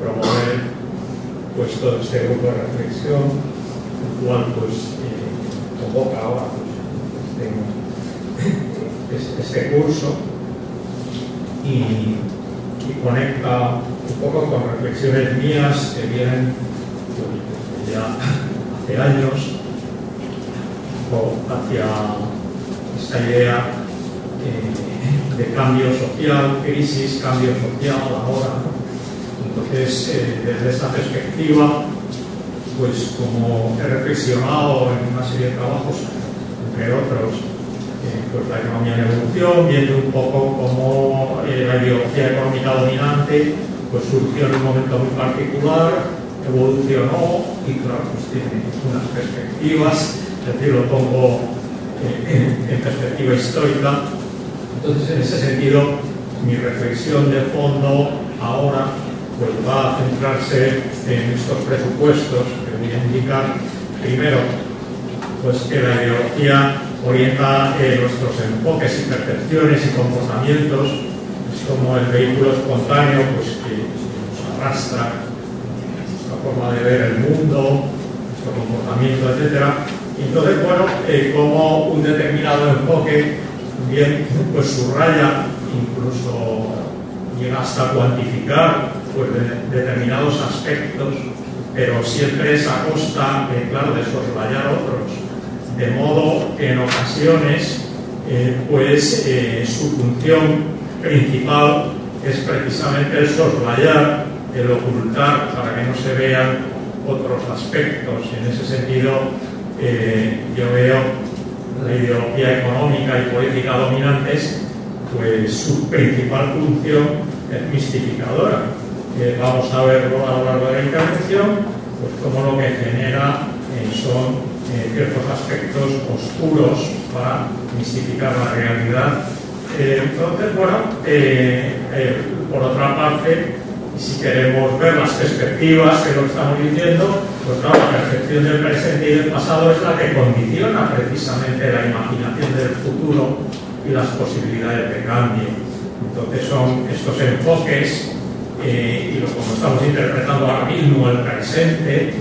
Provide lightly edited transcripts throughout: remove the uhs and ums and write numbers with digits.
promover pues todo este grupo de reflexión, el cual pues convoca ahora este curso y conecta un poco con reflexiones mías que vienen pues, ya hace años hacia esta idea de cambio social, crisis, cambio social ahora, ¿no? Entonces, desde esta perspectiva, pues como he reflexionado en una serie de trabajos, entre otros, pues la economía en evolución, viendo un poco cómo la ideología económica dominante pues surgió en un momento muy particular, evolucionó y claro, pues tiene unas perspectivas, es decir, lo pongo en perspectiva histórica. Entonces, en ese sentido, mi reflexión de fondo ahora pues va a centrarse en estos presupuestos que voy a indicar. Primero, pues que la ideología orienta nuestros enfoques y percepciones y comportamientos, es como el vehículo espontáneo pues, que nos arrastra nuestra forma de ver el mundo, nuestro comportamiento, etc. Y entonces, bueno, como un determinado enfoque bien pues subraya, incluso llega hasta cuantificar pues, determinados aspectos, pero siempre es a costa, claro, de soslayar otros. De modo que en ocasiones su función principal es precisamente el soslayar, el ocultar para que no se vean otros aspectos. En ese sentido, yo veo la ideología económica y política dominantes, pues su principal función es mistificadora. Vamos a verlo a lo largo de la intervención, pues como lo que genera son ciertos aspectos oscuros para mistificar la realidad. Entonces, bueno, por otra parte, si queremos ver las perspectivas que lo estamos diciendo, pues claro, la percepción del presente y del pasado es la que condiciona precisamente la imaginación del futuro y las posibilidades de cambio. Entonces son estos enfoques y como estamos interpretando ahora mismo el presente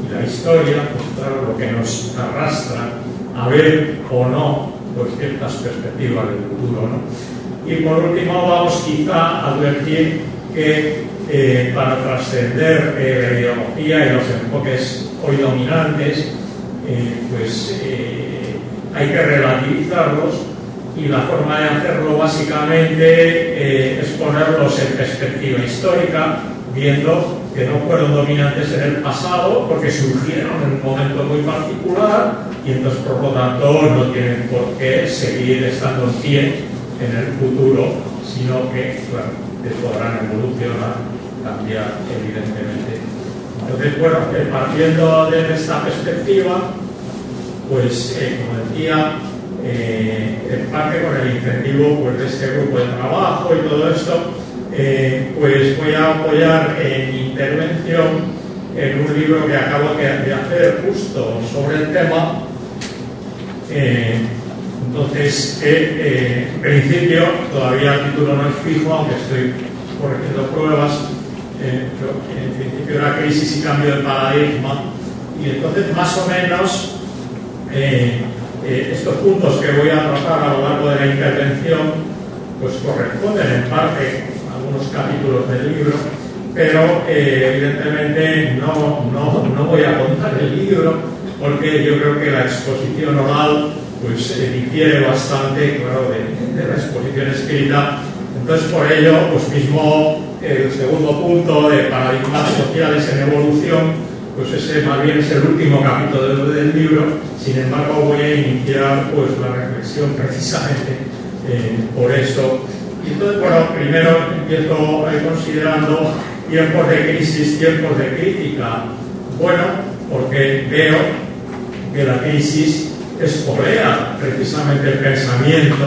y la historia, pues claro, lo que nos arrastra a ver o no pues ciertas perspectivas del futuro, ¿no? Y por último vamos quizá a advertir que para trascender la ideología y los enfoques hoy dominantes, hay que relativizarlos, y la forma de hacerlo básicamente es ponerlos en perspectiva histórica, viendo que no fueron dominantes en el pasado porque surgieron en un momento muy particular y entonces por lo tanto no tienen por qué seguir estando en pie en el futuro, sino que claro, podrán evolucionar, cambiar evidentemente. Entonces, bueno, partiendo de esta perspectiva, pues como decía, en parte con el incentivo pues, de este grupo de trabajo y todo esto, pues voy a apoyar mi intervención en un libro que acabo de hacer justo sobre el tema. Entonces, en principio, todavía el título no es fijo, aunque estoy corrigiendo pruebas, pero en principio era crisis y cambio de paradigma, y entonces más o menos estos puntos que voy a tratar a lo largo de la intervención pues corresponden en parte a algunos capítulos del libro, pero evidentemente no voy a contar el libro porque yo creo que la exposición oral pues difiere bastante, claro, de la exposición escrita. Entonces, por ello, pues mismo el segundo punto de paradigmas sociales en evolución, pues ese más bien es el último capítulo del libro. Sin embargo, voy a iniciar pues la reflexión precisamente por eso. Y entonces, bueno, primero empiezo considerando tiempos de crisis, tiempos de crítica. Bueno, porque veo que la crisis espolea precisamente el pensamiento,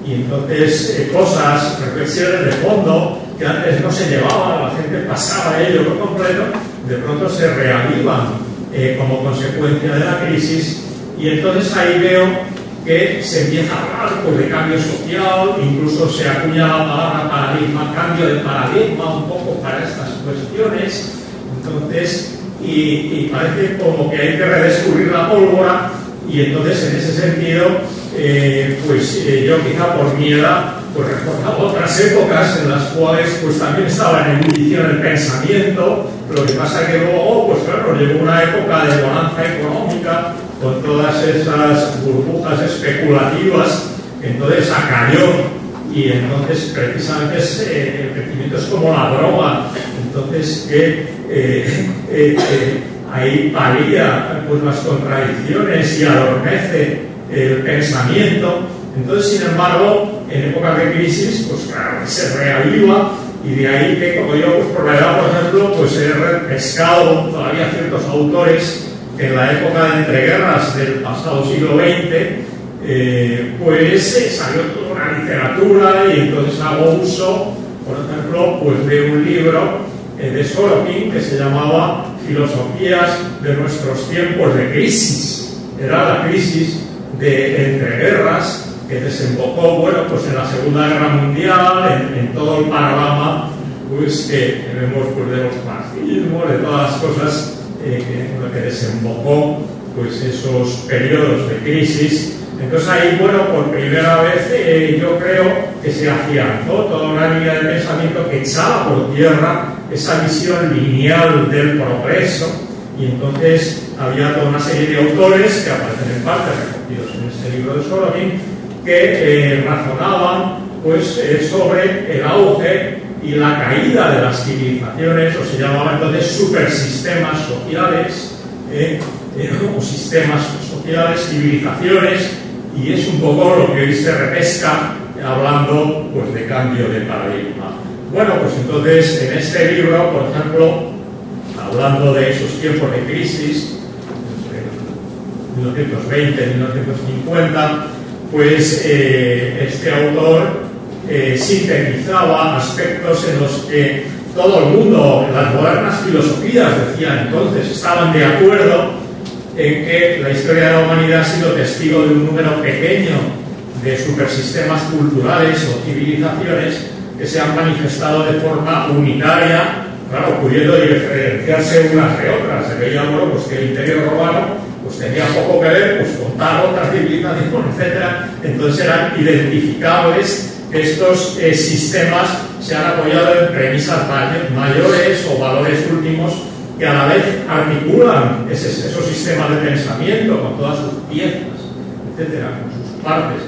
y entonces cosas, reflexiones de fondo que antes no se llevaban, la gente pasaba ello por completo, de pronto se reavivan como consecuencia de la crisis, y entonces ahí veo que se empieza a hablar pues, de cambio social, incluso se acuña la palabra paradigma, cambio de paradigma un poco para estas cuestiones. Entonces, y parece como que hay que redescubrir la pólvora, y entonces en ese sentido, yo quizá por mi edad, pues recordaba otras épocas en las cuales pues también estaba en ebullición el pensamiento. Lo que pasa que luego, pues claro, llegó una época de bonanza económica con todas esas burbujas especulativas, entonces acalló, y entonces precisamente el crecimiento es como la droga, entonces ahí palía pues las contradicciones y adormece el pensamiento. Entonces, sin embargo, en épocas de crisis, pues claro, se reaviva, y de ahí que, como yo, pues por la edad, por ejemplo, pues he repescado todavía ciertos autores que en la época de entreguerras del pasado siglo XX, salió toda una literatura, y entonces hago uso, por ejemplo, pues de un libro de Sorokin que se llamaba Filosofías de nuestros tiempos de crisis. Era la crisis de entreguerras que desembocó, bueno, pues en la Segunda Guerra Mundial, en todo el panorama, pues que vemos pues, de los marxismos, de todas las cosas en lo que desembocó pues esos periodos de crisis. Entonces ahí, bueno, por primera vez yo creo que se afianzó toda una línea de pensamiento que echaba por tierra esa visión lineal del progreso, y entonces había toda una serie de autores que aparecen en parte recogidos en este libro de Sorokin, que razonaban pues, sobre el auge y la caída de las civilizaciones, o se llamaban entonces supersistemas sociales, o sistemas sociales, civilizaciones, y es un poco lo que hoy se repesca hablando pues, de cambio de paradigma. Bueno, pues entonces en este libro, por ejemplo, hablando de esos tiempos de crisis, 1920-1950, pues este autor sintetizaba aspectos en los que todo el mundo, las modernas filosofías, decían entonces, estaban de acuerdo en que la historia de la humanidad ha sido testigo de un número pequeño de supersistemas culturales o civilizaciones que se han manifestado de forma unitaria, claro, pudiendo diferenciarse unas de otras. Se veía, bueno, pues que el Imperio Romano pues tenía poco que ver pues, con tal otra civilización, etc. Entonces eran identificables. Estos sistemas se han apoyado en premisas mayores o valores últimos que a la vez articulan esos sistemas de pensamiento con todas sus piezas, etcétera, con sus partes,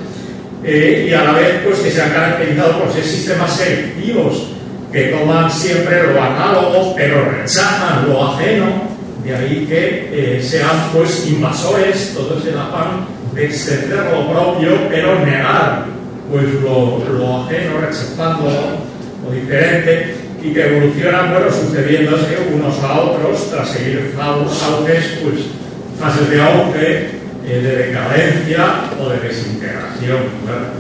y a la vez pues que se han caracterizado por ser sistemas selectivos que toman siempre lo análogo pero rechazan lo ajeno. De ahí que sean pues invasores, todo ese afán de extender lo propio pero negar pues lo ajeno, rechazando lo diferente, y que evolucionan, bueno, sucediéndose unos a otros tras seguir auges, pues fases de auge, de decadencia o de desintegración, ¿verdad?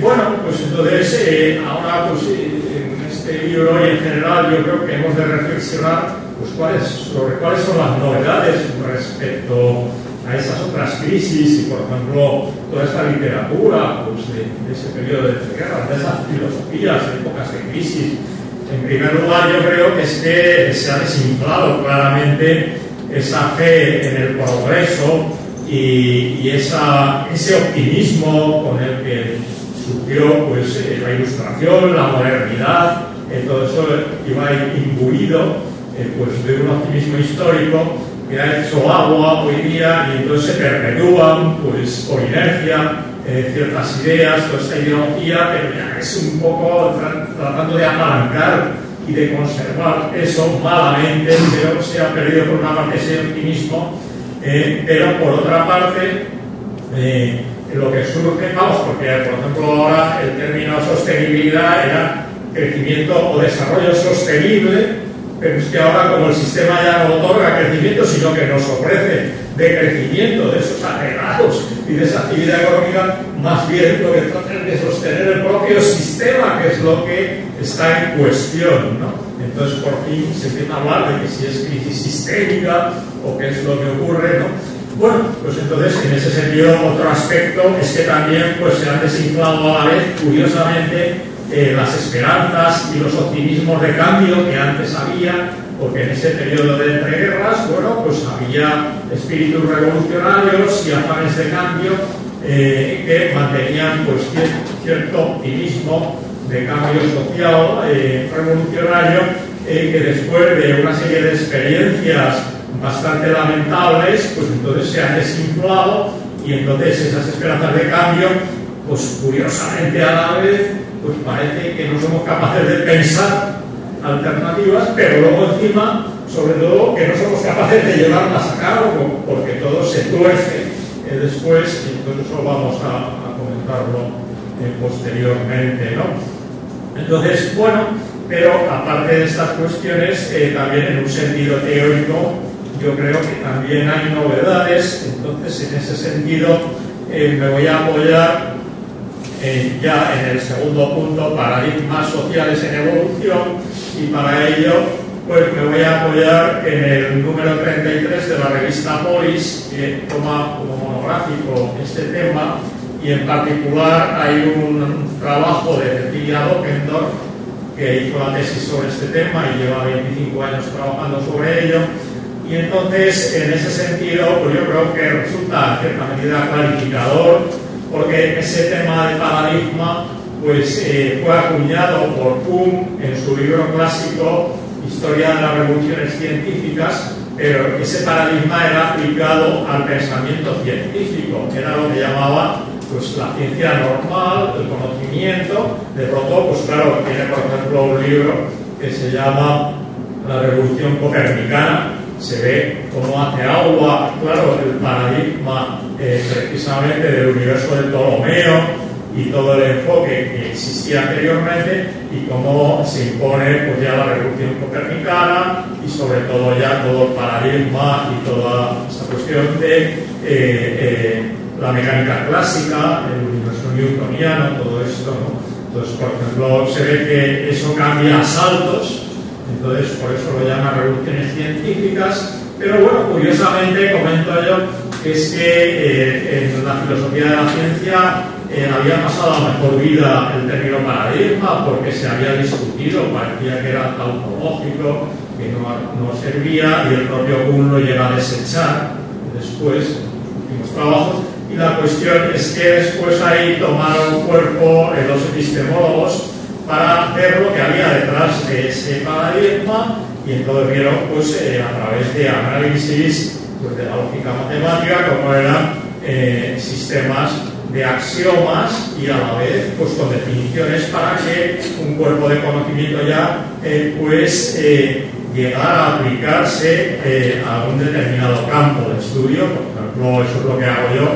Bueno, pues entonces ahora pues en este libro y en general yo creo que hemos de reflexionar pues sobre cuáles son las novedades respecto a esas otras crisis, y por ejemplo toda esta literatura pues, de ese periodo de guerra, de esas filosofías de épocas de crisis. En primer lugar, yo creo que es que se ha desinflado claramente esa fe en el progreso y ese optimismo con el que surgió pues, la Ilustración, la modernidad, todo eso iba imbuido pues, de un optimismo histórico que ha hecho agua hoy día, y entonces se perpetúan pues, por inercia ciertas ideas, toda esta ideología, pero ya es un poco tratando de apalancar y de conservar eso malamente, pero se ha perdido por una parte ese optimismo, pero por otra parte lo que surge, vamos, porque por ejemplo ahora el término sostenibilidad era crecimiento o desarrollo sostenible, pero es que ahora como el sistema ya no otorga crecimiento, sino que nos ofrece de crecimiento de esos agregados y de esa actividad económica, más bien lo que trata es de sostener el propio sistema, que es lo que está en cuestión, ¿no? Entonces por fin se empieza a hablar de que si es crisis sistémica o qué es lo que ocurre, ¿no? Bueno, pues entonces en ese sentido otro aspecto es que también pues se han desinflado a la vez, curiosamente, las esperanzas y los optimismos de cambio que antes había, porque en ese periodo de entreguerras, bueno, pues había espíritus revolucionarios y afanes de cambio que mantenían pues cierto optimismo de cambio social revolucionario que después de una serie de experiencias bastante lamentables, pues entonces se han desinflado y entonces esas esperanzas de cambio, pues curiosamente a la vez, pues parece que no somos capaces de pensar alternativas, pero luego encima, sobre todo, que no somos capaces de llevarlas a cabo, porque todo se tuerce después, y entonces eso vamos a comentarlo posteriormente, ¿no? Entonces, bueno, pero aparte de estas cuestiones, también en un sentido teórico, yo creo que también hay novedades. Entonces, en ese sentido, me voy a apoyar ya en el segundo punto, paradigmas sociales en evolución, y para ello pues me voy a apoyar en el número 33 de la revista Polis, que toma como monográfico este tema, y en particular hay un trabajo de Cecilia Dockendorf, que hizo la tesis sobre este tema y lleva 25 años trabajando sobre ello. Y entonces, en ese sentido, pues yo creo que resulta en cierta medida clarificador, porque ese tema de paradigma pues, fue acuñado por Kuhn en su libro clásico Historia de las Revoluciones Científicas, pero ese paradigma era aplicado al pensamiento científico, que era lo que llamaba pues, la ciencia normal, el conocimiento. De pronto, pues claro, tiene por ejemplo un libro que se llama La Revolución Copernicana. Se ve cómo hace agua, claro, el paradigma precisamente del universo de Ptolomeo y todo el enfoque que existía anteriormente, y cómo se impone pues ya la revolución copernicana y sobre todo ya todo el paradigma y toda esa cuestión de la mecánica clásica, el universo newtoniano, todo esto, ¿no? Entonces, por ejemplo, se ve que eso cambia a saltos. Entonces, por eso lo llaman revoluciones científicas, pero bueno, curiosamente comento yo que es que en la filosofía de la ciencia había pasado a mejor vida el término paradigma, porque se había discutido, parecía que era tautológico, que no servía, y el propio Kuhn lo llega a desechar después en los últimos trabajos. Y la cuestión es que después ahí tomaron cuerpo los epistemólogos para ver lo que había detrás de ese paradigma, y entonces vieron pues, a través de análisis pues, de la lógica matemática cómo eran sistemas de axiomas y a la vez pues, con definiciones para que un cuerpo de conocimiento ya llegara a aplicarse a un determinado campo de estudio. Por ejemplo, eso es lo que hago yo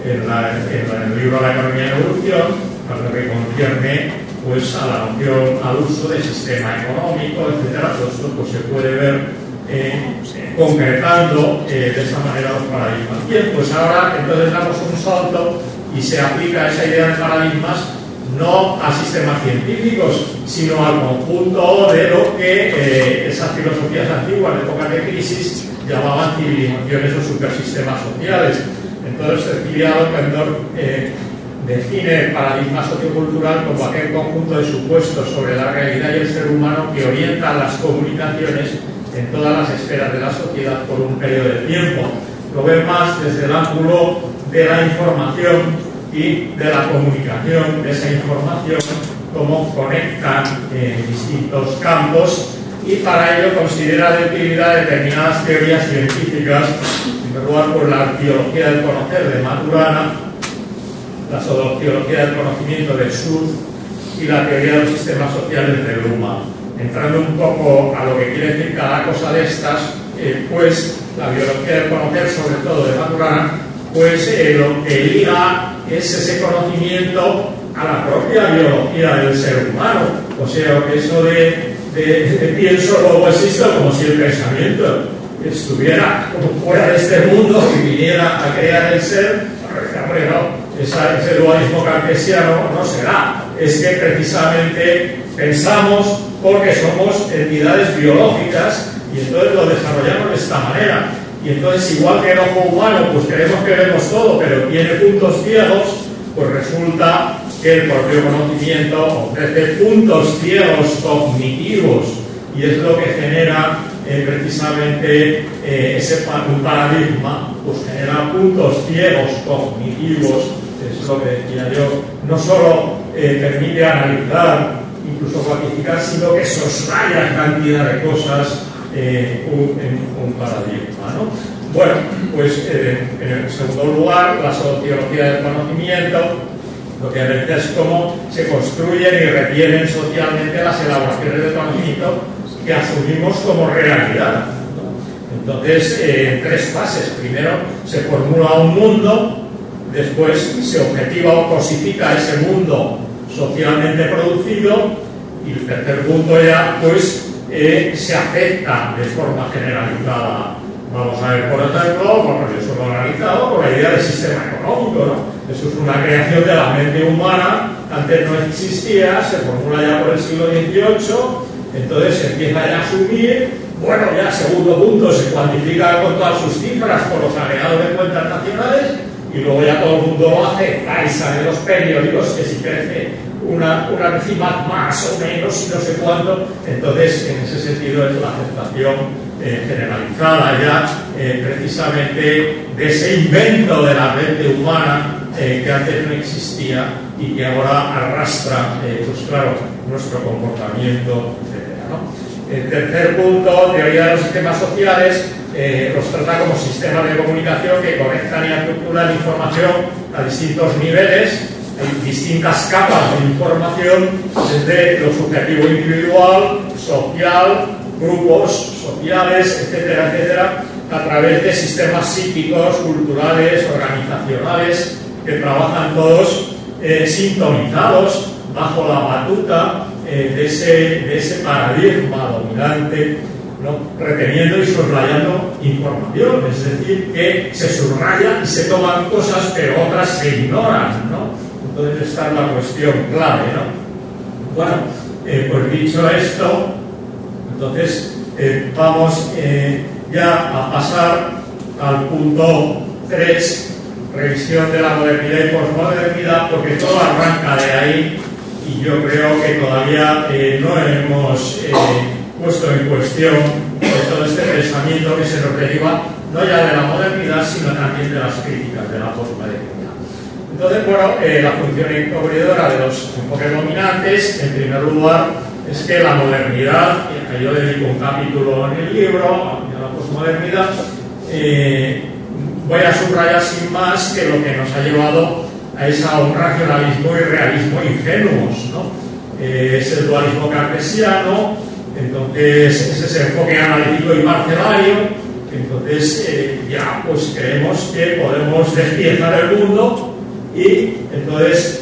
en el libro La economía en evolución, para lo que concierne pues a la noción, al uso del sistema económico, etcétera. Todo esto pues, se puede ver concretando de esa manera los paradigmas. Bien, pues ahora entonces damos un salto y se aplica esa idea de paradigmas no a sistemas científicos, sino al conjunto de lo que esas filosofías antiguas de épocas de crisis llamaban civilizaciones o supersistemas sociales. Entonces, Cecilia Dockendorf define el paradigma sociocultural como aquel conjunto de supuestos sobre la realidad y el ser humano que orientan las comunicaciones en todas las esferas de la sociedad por un periodo de tiempo. Lo ve más desde el ángulo de la información y de la comunicación de esa información, cómo conectan distintos campos, y para ello considera de utilidad determinadas teorías científicas, en primer lugar por la arqueología del conocer de Maturana, la sociología del conocimiento de Schultz y la teoría de los sistemas sociales de Luhmann. Entrando un poco a lo que quiere decir cada cosa de estas, pues la biología del conocer, sobre todo de Maturana, pues lo que liga es ese conocimiento a la propia biología del ser humano. O sea, eso de pienso, luego existo, como si el pensamiento estuviera como fuera de este mundo y viniera a crear el ser. Hombre, no. Ese dualismo cartesiano no será. Es que precisamente pensamos porque somos entidades biológicas y entonces lo desarrollamos de esta manera. Y entonces, igual que el ojo humano, pues creemos que vemos todo, pero tiene puntos ciegos, pues resulta que el propio conocimiento ofrece puntos ciegos cognitivos, y es lo que genera precisamente un paradigma, pues genera puntos ciegos cognitivos, es lo que decía yo, no solo permite analizar, incluso cuantificar, sino que sosaya cantidad de cosas en un paradigma, ¿no? Bueno, pues en segundo lugar, la sociología del conocimiento lo que analiza es cómo se construyen y retienen socialmente las elaboraciones del conocimiento que asumimos como realidad, ¿no? Entonces, en tres fases. Primero, se formula un mundo, después se objetiva o cosifica ese mundo socialmente producido, y el tercer punto ya, pues, se afecta de forma generalizada. Vamos a ver, por ejemplo, bueno, yo solo he analizado por la idea del sistema económico, ¿no? Eso es una creación de la mente humana, antes no existía, se formula ya por el siglo XVIII, entonces se empieza ya a asumir, bueno, ya segundo punto, se cuantifica con todas sus cifras por los agregados de cuentas nacionales, y luego ya todo el mundo lo hace, ahí salen los periódicos que si crece una décima más o menos y no sé cuánto. Entonces, en ese sentido es la aceptación generalizada ya precisamente de ese invento de la mente humana que antes no existía y que ahora arrastra, pues claro, nuestro comportamiento, etc., ¿no? El tercer punto, teoría de los sistemas sociales, los trata como sistemas de comunicación que conectan y estructuran información a distintos niveles. Hay distintas capas de información, desde lo subjetivo individual, social, grupos sociales, etcétera, etcétera, a través de sistemas psíquicos, culturales, organizacionales, que trabajan todos sintonizados bajo la batuta de ese paradigma dominante, ¿no? Reteniendo y subrayando información, es decir, que se subraya y se toman cosas, pero otras se ignoran, ¿no? Entonces esta es la cuestión clave, ¿no? Bueno, pues dicho esto, entonces vamos ya a pasar al punto 3, revisión de la modernidad y posmodernidad, porque todo arranca de ahí y yo creo que todavía no hemos puesto en cuestión todo este pensamiento que se nos deriva no ya de la modernidad, sino también de las críticas de la posmodernidad. Entonces, bueno, la función encubridora de los enfoques dominantes, en primer lugar, es que la modernidad, que yo dedico un capítulo en el libro, a la posmodernidad, voy a subrayar sin más que lo que nos ha llevado a un racionalismo y realismo ingenuos, ¿no? Es el dualismo cartesiano, entonces es ese enfoque analítico y parcelario. Entonces ya pues creemos que podemos despiezar el mundo y entonces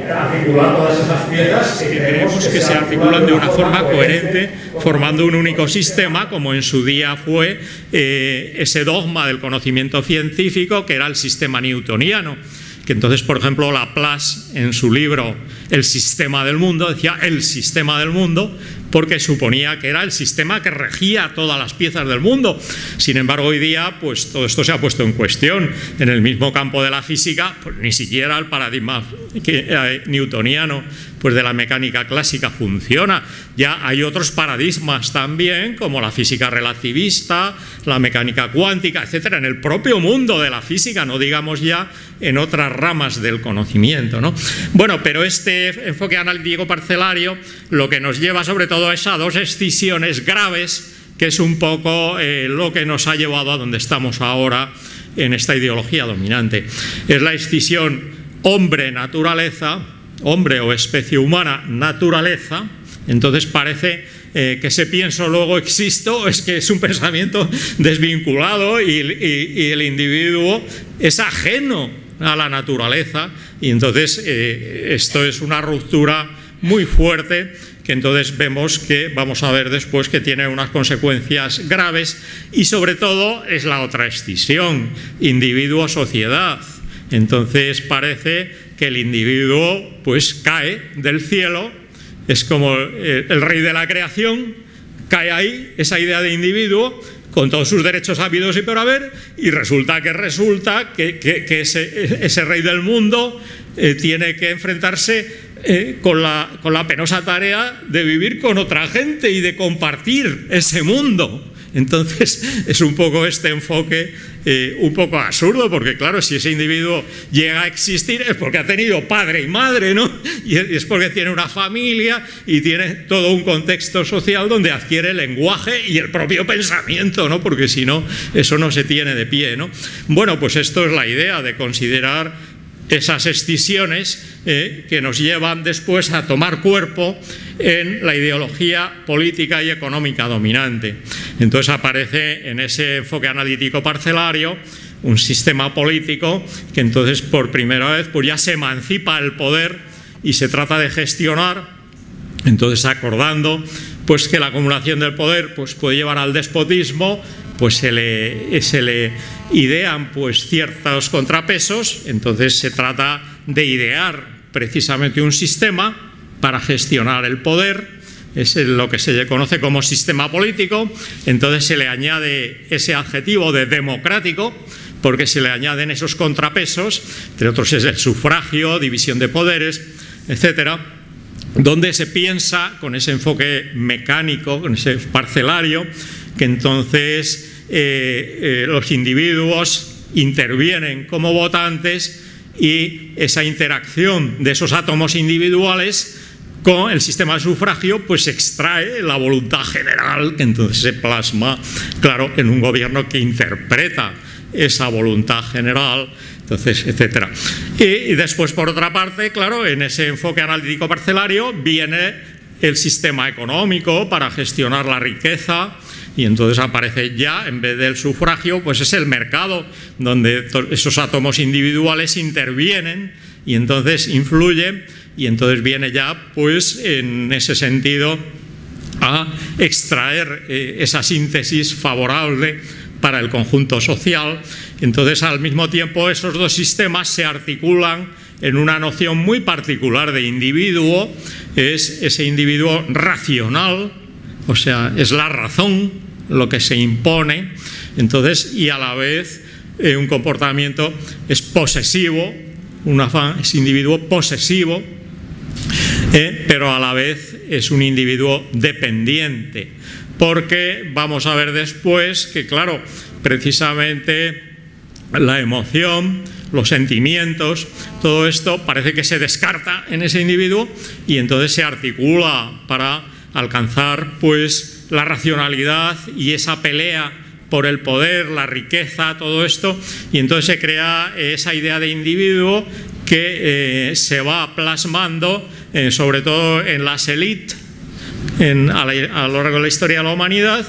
articular todas esas piezas que queremos que se articulan de una forma coherente, formando un único sistema, como en su día fue ese dogma del conocimiento científico, que era el sistema newtoniano. Que entonces, por ejemplo, Laplace, en su libro El sistema del mundo, decía el sistema del mundo, porque suponía que era el sistema que regía todas las piezas del mundo. Sin embargo, hoy día, pues todo esto se ha puesto en cuestión. En el mismo campo de la física, pues ni siquiera el paradigma newtoniano pues de la mecánica clásica funciona. Ya hay otros paradigmas también, como la física relativista, la mecánica cuántica, etcétera, en el propio mundo de la física, no digamos ya en otras ramas del conocimiento, ¿no? Bueno, pero este enfoque analítico parcelario lo que nos lleva sobre todo es a dos escisiones graves, que es un poco lo que nos ha llevado a donde estamos ahora en esta ideología dominante. Es la escisión hombre-naturaleza, hombre o especie humana, naturaleza. Entonces parece que ese pienso luego existo, es que es un pensamiento desvinculado y el individuo es ajeno a la naturaleza, y entonces esto es una ruptura muy fuerte, que entonces vemos que, vamos a ver después, que tiene unas consecuencias graves, y sobre todo es la otra escisión, individuo-sociedad. Entonces parece que el individuo pues cae del cielo, es como el rey de la creación, cae ahí, esa idea de individuo, con todos sus derechos habidos y por haber, y resulta que ese rey del mundo tiene que enfrentarse con la penosa tarea de vivir con otra gente y de compartir ese mundo. Entonces es un poco este enfoque un poco absurdo, porque claro, si ese individuo llega a existir es porque ha tenido padre y madre, ¿no? Y es porque tiene una familia y tiene todo un contexto social donde adquiere el lenguaje y el propio pensamiento, ¿no? Porque si no, eso no se tiene de pie, ¿no? Bueno, pues esto es la idea de considerar esas escisiones que nos llevan después a tomar cuerpo en la ideología política y económica dominante. Entonces aparece en ese enfoque analítico parcelario un sistema político que entonces por primera vez pues ya se emancipa el poder y se trata de gestionar, entonces acordando pues que la acumulación del poder pues puede llevar al despotismo, pues se le idean pues ciertos contrapesos. Entonces se trata de idear precisamente un sistema para gestionar el poder, es lo que se conoce como sistema político. Entonces se le añade ese adjetivo de democrático, porque se le añaden esos contrapesos, entre otros es el sufragio, división de poderes, etcétera, donde se piensa con ese enfoque mecánico, con ese parcelario, que entonces los individuos intervienen como votantes y esa interacción de esos átomos individuales con el sistema de sufragio pues extrae la voluntad general, que entonces se plasma, claro, en un gobierno que interpreta esa voluntad general, entonces, etcétera. Y después, por otra parte, claro, en ese enfoque analítico parcelario viene el sistema económico para gestionar la riqueza, y entonces aparece ya, en vez del sufragio, pues es el mercado, donde esos átomos individuales intervienen y entonces influyen, y entonces viene ya, pues en ese sentido, a extraer esa síntesis favorable para el conjunto social. Entonces, al mismo tiempo, esos dos sistemas se articulan en una noción muy particular de individuo, es ese individuo racional, o sea, es la razón lo que se impone, entonces, y a la vez un comportamiento es posesivo, un afán es individuo posesivo, pero a la vez es un individuo dependiente, porque vamos a ver después que, claro, precisamente la emoción, los sentimientos, todo esto parece que se descarta en ese individuo y entonces se articula para alcanzar pues la racionalidad y esa pelea por el poder, la riqueza, todo esto, y entonces se crea esa idea de individuo que se va plasmando sobre todo en las élites a lo largo de la historia de la humanidad,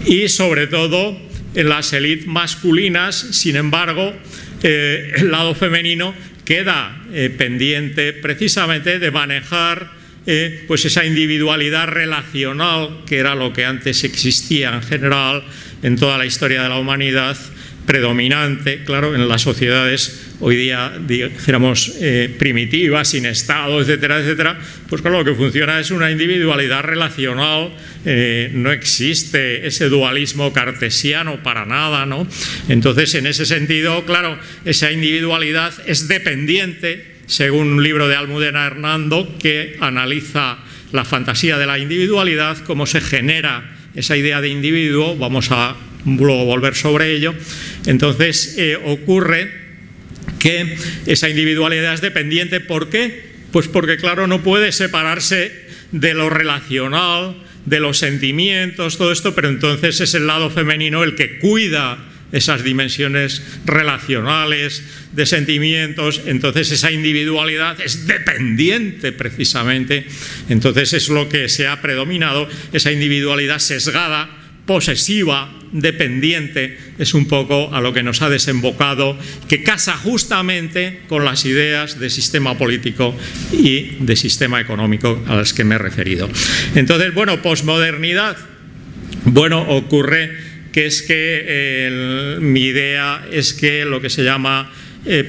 y sobre todo en las élites masculinas. Sin embargo, el lado femenino queda pendiente precisamente de manejar pues esa individualidad relacional, que era lo que antes existía en general en toda la historia de la humanidad, predominante, claro, en las sociedades hoy día, dijéramos, primitivas, sin Estado, etcétera, etcétera. Pues claro, lo que funciona es una individualidad relacional, no existe ese dualismo cartesiano para nada, ¿no? Entonces, en ese sentido, claro, esa individualidad es dependiente, según un libro de Almudena Hernando, que analiza la fantasía de la individualidad, cómo se genera esa idea de individuo. Vamos a luego volver sobre ello. Entonces ocurre que esa individualidad es dependiente. ¿Por qué? Pues porque, claro, no puede separarse de lo relacional, de los sentimientos, todo esto, pero entonces es el lado femenino el que cuida esas dimensiones relacionales, de sentimientos. Entonces esa individualidad es dependiente precisamente. Entonces es lo que se ha predominado, esa individualidad sesgada, posesiva, dependiente, es un poco a lo que nos ha desembocado, que casa justamente con las ideas de sistema político y de sistema económico a las que me he referido. Entonces, bueno, posmodernidad, bueno, ocurre que es que mi idea es que lo que se llama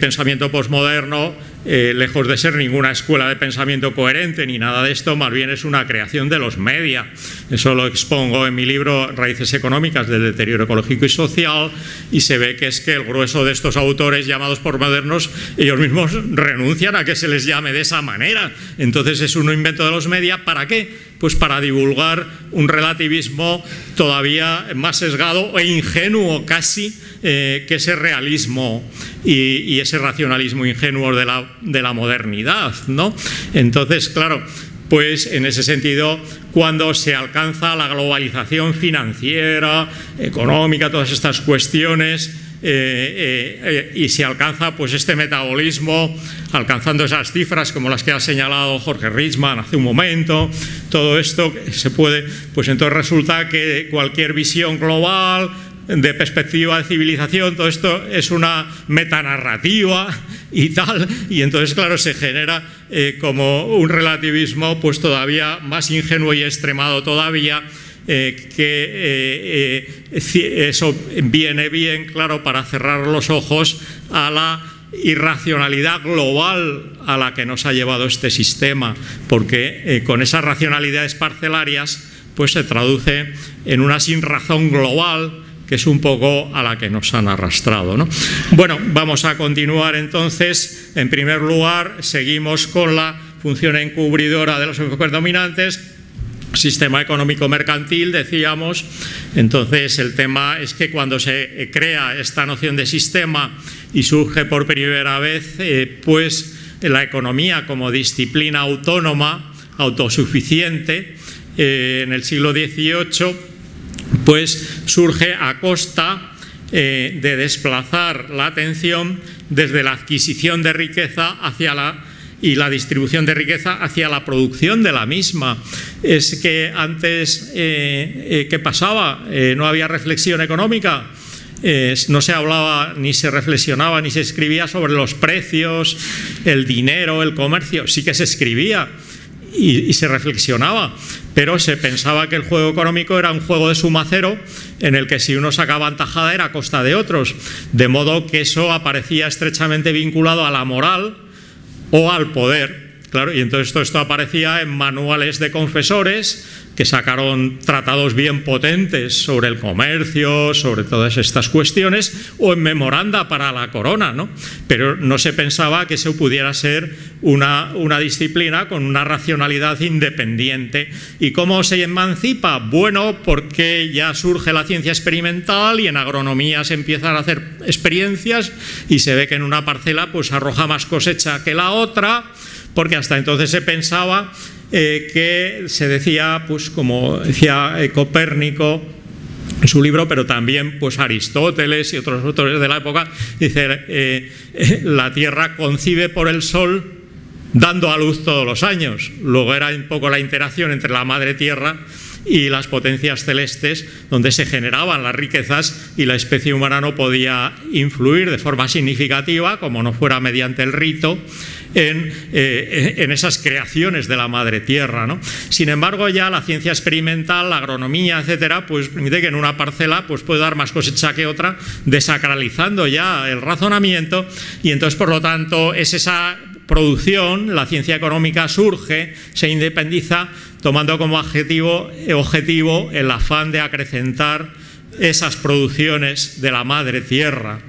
pensamiento posmoderno lejos de ser ninguna escuela de pensamiento coherente ni nada de esto, más bien es una creación de los media. Eso lo expongo en mi libro Raíces económicas del deterioro ecológico y social, y se ve que es que el grueso de estos autores llamados por modernos, ellos mismos renuncian a que se les llame de esa manera. Entonces es un invento de los media. ¿Para qué? Pues para divulgar un relativismo todavía más sesgado e ingenuo casi que ese realismo y ese racionalismo ingenuo de la modernidad, ¿no? Entonces, claro, pues en ese sentido, cuando se alcanza la globalización financiera, económica, todas estas cuestiones, y se alcanza pues este metabolismo, alcanzando esas cifras como las que ha señalado Jorge Richman hace un momento, todo esto se puede, pues entonces resulta que cualquier visión global de perspectiva de civilización, todo esto es una metanarrativa y tal, y entonces claro se genera como un relativismo pues todavía más ingenuo y extremado todavía, eso viene bien, claro, para cerrar los ojos a la irracionalidad global a la que nos ha llevado este sistema, porque con esas racionalidades parcelarias pues se traduce en una sinrazón global, que es un poco a la que nos han arrastrado, ¿no? Bueno, vamos a continuar entonces. En primer lugar, seguimos con la función encubridora de los enfoques dominantes. Sistema económico mercantil, decíamos. Entonces el tema es que cuando se crea esta noción de sistema y surge por primera vez pues la economía como disciplina autónoma, autosuficiente, en el siglo XVIII, pues surge a costa de desplazar la atención desde la adquisición de riqueza y la distribución de riqueza hacia la producción de la misma. Es que antes, ¿qué pasaba? No había reflexión económica, no se hablaba, ni se reflexionaba, ni se escribía sobre los precios, el dinero, el comercio. Sí que se escribía y se reflexionaba, pero se pensaba que el juego económico era un juego de suma cero en el que si uno sacaba tajada era a costa de otros, de modo que eso aparecía estrechamente vinculado a la moral o al poder. Claro, y entonces todo esto aparecía en manuales de confesores que sacaron tratados bien potentes sobre el comercio, sobre todas estas cuestiones, o en memoranda para la corona, ¿no? Pero no se pensaba que eso pudiera ser una disciplina con una racionalidad independiente. ¿Y cómo se emancipa? Bueno, porque ya surge la ciencia experimental y en agronomía se empiezan a hacer experiencias y se ve que en una parcela pues arroja más cosecha que la otra, porque hasta entonces se pensaba que se decía, pues como decía Copérnico en su libro, pero también pues Aristóteles y otros autores de la época, dice, la Tierra concibe por el Sol dando a luz todos los años. Luego era un poco la interacción entre la madre Tierra y las potencias celestes donde se generaban las riquezas y la especie humana no podía influir de forma significativa, como no fuera mediante el rito, en esas creaciones de la madre tierra, ¿no? Sin embargo, ya la ciencia experimental, la agronomía, etcétera, pues permite que en una parcela pues puede dar más cosecha que otra, desacralizando ya el razonamiento, y entonces por lo tanto es esa producción, la ciencia económica surge, se independiza, tomando como objetivo el afán de acrecentar esas producciones de la madre tierra.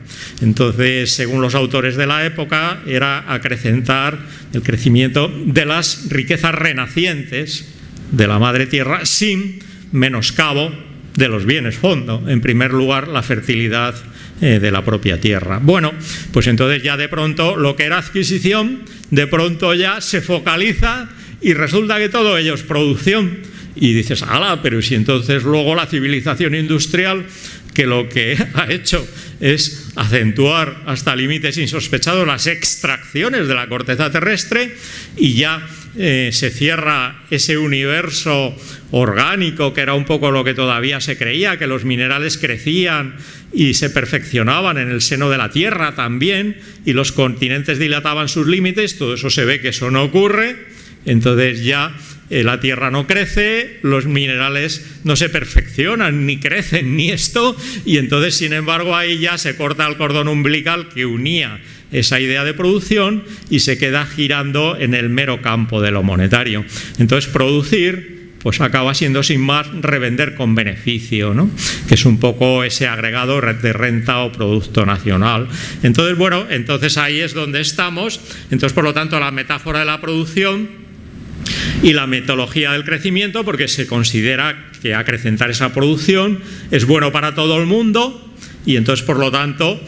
Entonces, según los autores de la época, era acrecentar el crecimiento de las riquezas renacientes de la madre tierra sin menoscabo de los bienes fondo. En primer lugar, la fertilidad de la propia tierra. Bueno, pues entonces ya de pronto lo que era adquisición, de pronto ya se focaliza y resulta que todo ello es producción. Y dices, ala, pero si entonces luego la civilización industrial, que lo que ha hecho es acentuar hasta límites insospechados las extracciones de la corteza terrestre, y ya se cierra ese universo orgánico que era un poco lo que todavía se creía, que los minerales crecían y se perfeccionaban en el seno de la Tierra también, y los continentes dilataban sus límites. Todo eso se ve que eso no ocurre. Entonces ya la Tierra no crece, los minerales no se perfeccionan, ni crecen, ni esto, y entonces, sin embargo, ahí ya se corta el cordón umbilical que unía esa idea de producción y se queda girando en el mero campo de lo monetario. Entonces, producir pues acaba siendo sin más revender con beneficio, ¿no? Que es un poco ese agregado de renta o producto nacional. Entonces, bueno, entonces ahí es donde estamos. Entonces, por lo tanto, la metáfora de la producción y la metodología del crecimiento, porque se considera que acrecentar esa producción es bueno para todo el mundo y entonces, por lo tanto,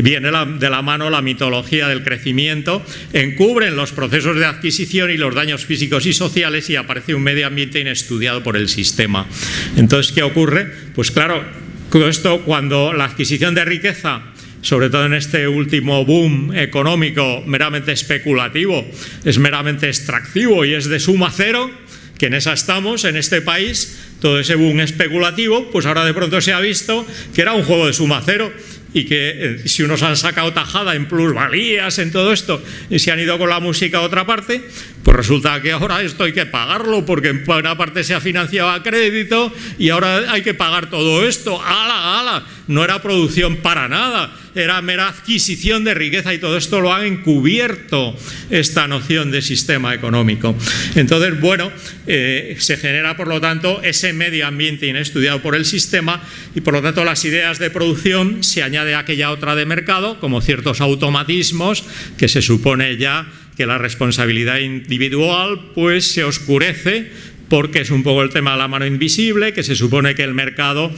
viene de la mano la mitología del crecimiento, encubren los procesos de adquisición y los daños físicos y sociales y aparece un medio ambiente inestudiado por el sistema. Entonces, ¿qué ocurre? Pues claro, todo esto cuando la adquisición de riqueza, sobre todo en este último boom económico meramente especulativo, es meramente extractivo y es de suma cero, que en esa estamos, en este país, todo ese boom especulativo, pues ahora de pronto se ha visto que era un juego de suma cero y que si unos han sacado tajada en plusvalías, en todo esto, y se han ido con la música a otra parte, pues resulta que ahora esto hay que pagarlo porque en buena parte se ha financiado a crédito y ahora hay que pagar todo esto. ¡Hala, hala! No era producción para nada, era mera adquisición de riqueza y todo esto lo han encubierto, esta noción de sistema económico. Entonces, bueno, se genera por lo tanto ese medio ambiente inestudiado por el sistema y por lo tanto las ideas de producción se añade a aquella otra de mercado, como ciertos automatismos que se supone ya que la responsabilidad individual pues se oscurece porque es un poco el tema de la mano invisible, que se supone que el mercado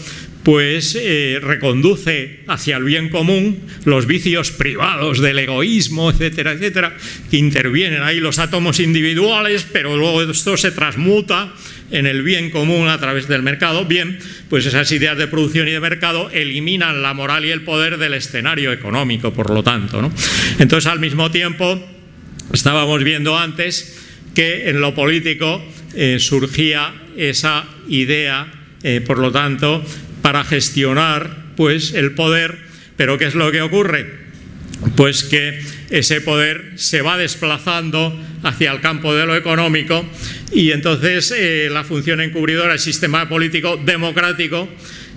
pues reconduce hacia el bien común los vicios privados del egoísmo, etcétera, etcétera, que intervienen ahí los átomos individuales, pero luego esto se transmuta en el bien común a través del mercado. Bien, pues esas ideas de producción y de mercado eliminan la moral y el poder del escenario económico, por lo tanto, ¿no? Entonces, al mismo tiempo, estábamos viendo antes que en lo político surgía esa idea, por lo tanto, para gestionar pues el poder, pero ¿qué es lo que ocurre? Pues que ese poder se va desplazando hacia el campo de lo económico y entonces la función encubridora del sistema político democrático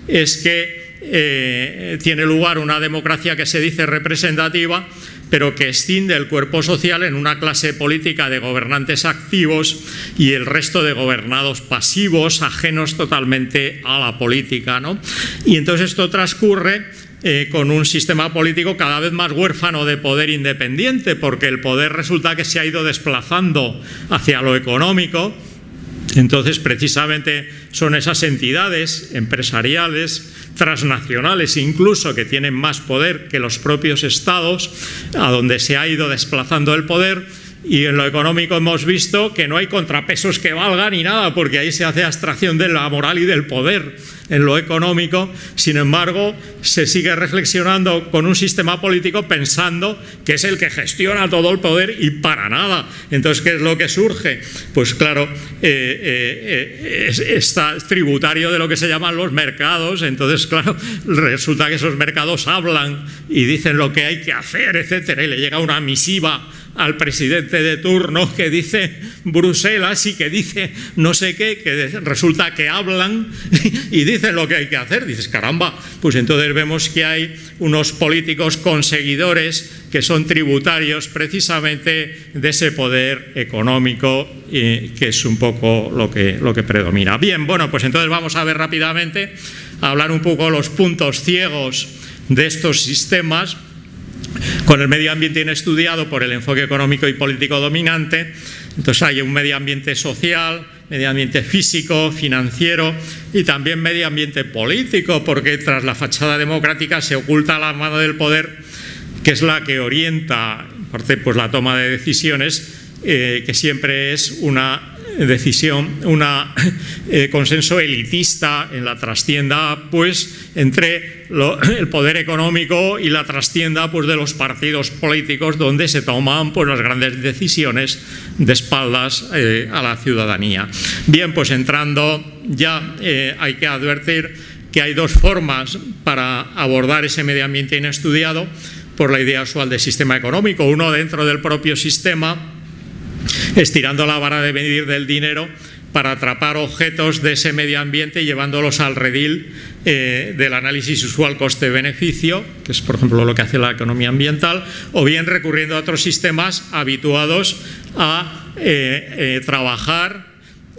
es que tiene lugar una democracia que se dice representativa, pero que escinde el cuerpo social en una clase política de gobernantes activos y el resto de gobernados pasivos, ajenos totalmente a la política, ¿no? Y entonces esto transcurre con un sistema político cada vez más huérfano de poder independiente, porque el poder resulta que se ha ido desplazando hacia lo económico. Entonces, precisamente son esas entidades empresariales, transnacionales incluso, que tienen más poder que los propios estados, a donde se ha ido desplazando el poder. Y en lo económico hemos visto que no hay contrapesos que valgan ni nada, porque ahí se hace abstracción de la moral y del poder en lo económico. Sin embargo, se sigue reflexionando con un sistema político pensando que es el que gestiona todo el poder y para nada. Entonces, ¿qué es lo que surge? Pues claro, está tributario de lo que se llaman los mercados. Entonces, claro, resulta que esos mercados hablan y dicen lo que hay que hacer, etcétera, y le llega una misiva al presidente de turno que dice Bruselas y que dice no sé qué, que resulta que hablan y dicen lo que hay que hacer. Dices, caramba, pues entonces vemos que hay unos políticos conseguidores que son tributarios precisamente de ese poder económico que es un poco lo que predomina. Bien, bueno, pues entonces vamos a ver rápidamente, a hablar un poco los puntos ciegos de estos sistemas con el medio ambiente inestudiado por el enfoque económico y político dominante. Entonces hay un medio ambiente social, medio ambiente físico, financiero y también medio ambiente político, porque tras la fachada democrática se oculta la mano del poder, que es la que orienta, en parte, pues la toma de decisiones, que siempre es una decisión, consenso elitista en la trastienda pues entre el poder económico y la trastienda pues de los partidos políticos, donde se toman pues las grandes decisiones de espaldas a la ciudadanía. Bien, pues entrando ya hay que advertir que hay dos formas para abordar ese medio ambiente inestudiado por la idea usual de sistema económico. Uno dentro del propio sistema, estirando la vara de medir del dinero para atrapar objetos de ese medio ambiente y llevándolos al redil del análisis usual coste-beneficio, que es por ejemplo lo que hace la economía ambiental, o bien recurriendo a otros sistemas habituados a trabajar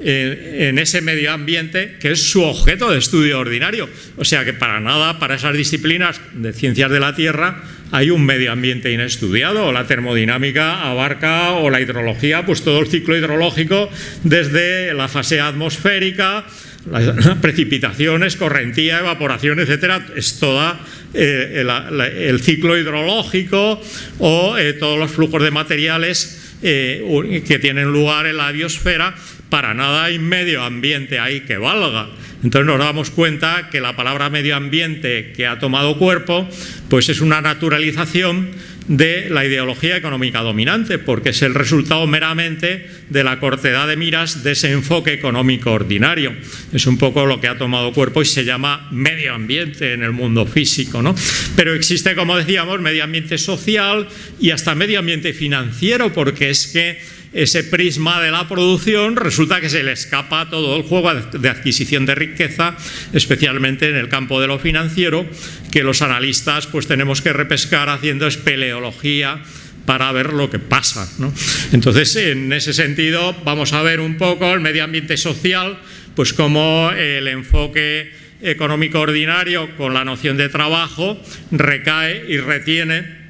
en ese medio ambiente que es su objeto de estudio ordinario. O sea que para nada, para esas disciplinas de ciencias de la Tierra, hay un medio ambiente inestudiado. La termodinámica abarca, o la hidrología, pues todo el ciclo hidrológico desde la fase atmosférica, las precipitaciones, correntía, evaporación, etcétera. Es toda el ciclo hidrológico, o todos los flujos de materiales que tienen lugar en la biosfera. Para nada hay medio ambiente ahí que valga. Entonces nos damos cuenta que la palabra medio ambiente que ha tomado cuerpo pues es una naturalización de la ideología económica dominante, porque es el resultado meramente de la cortedad de miras de ese enfoque económico ordinario. Es un poco lo que ha tomado cuerpo y se llama medio ambiente en el mundo físico, ¿no? Pero existe, como decíamos, medio ambiente social y hasta medio ambiente financiero, porque es que ese prisma de la producción resulta que se le escapa todo el juego de adquisición de riqueza, especialmente en el campo de lo financiero, que los analistas pues tenemos que repescar haciendo espeleología para ver lo que pasa, ¿no? Entonces, en ese sentido, vamos a ver un poco el medio ambiente social, pues como el enfoque económico ordinario con la noción de trabajo recae y retiene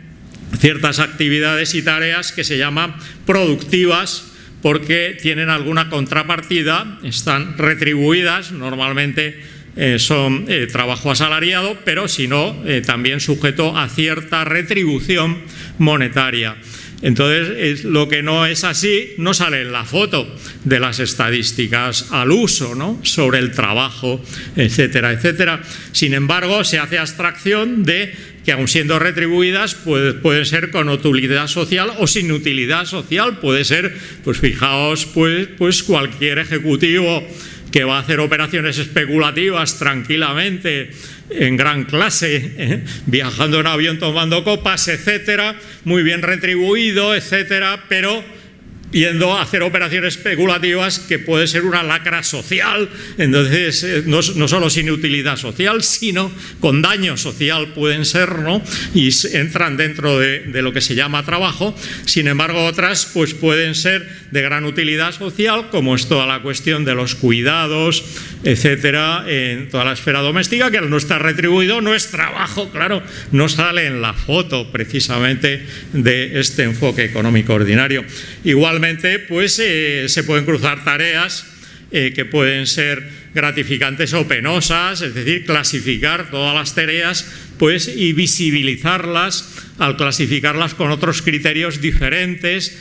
ciertas actividades y tareas que se llaman productivas porque tienen alguna contrapartida, están retribuidas, normalmente son trabajo asalariado, pero si no, también sujeto a cierta retribución monetaria. Entonces, lo que no es así no sale en la foto de las estadísticas al uso, ¿no?, sobre el trabajo, etcétera, etcétera. Sin embargo, se hace abstracción de que, aun siendo retribuidas, pueden ser con utilidad social o sin utilidad social. Puede ser, pues fijaos, pues cualquier ejecutivo que va a hacer operaciones especulativas tranquilamente, en gran clase, viajando en avión, tomando copas, etcétera, muy bien retribuido, etcétera, pero yendo a hacer operaciones especulativas que puede ser una lacra social. Entonces, no solo sin utilidad social, sino con daño social pueden ser, ¿no? Y entran dentro de lo que se llama trabajo. Sin embargo, otras pues pueden ser de gran utilidad social, como es toda la cuestión de los cuidados, etcétera, en toda la esfera doméstica, que al no estar retribuido no es trabajo, claro, no sale en la foto precisamente de este enfoque económico ordinario. Igualmente, pues se pueden cruzar tareas que pueden ser gratificantes o penosas, es decir, clasificar todas las tareas pues, y visibilizarlas al clasificarlas con otros criterios diferentes,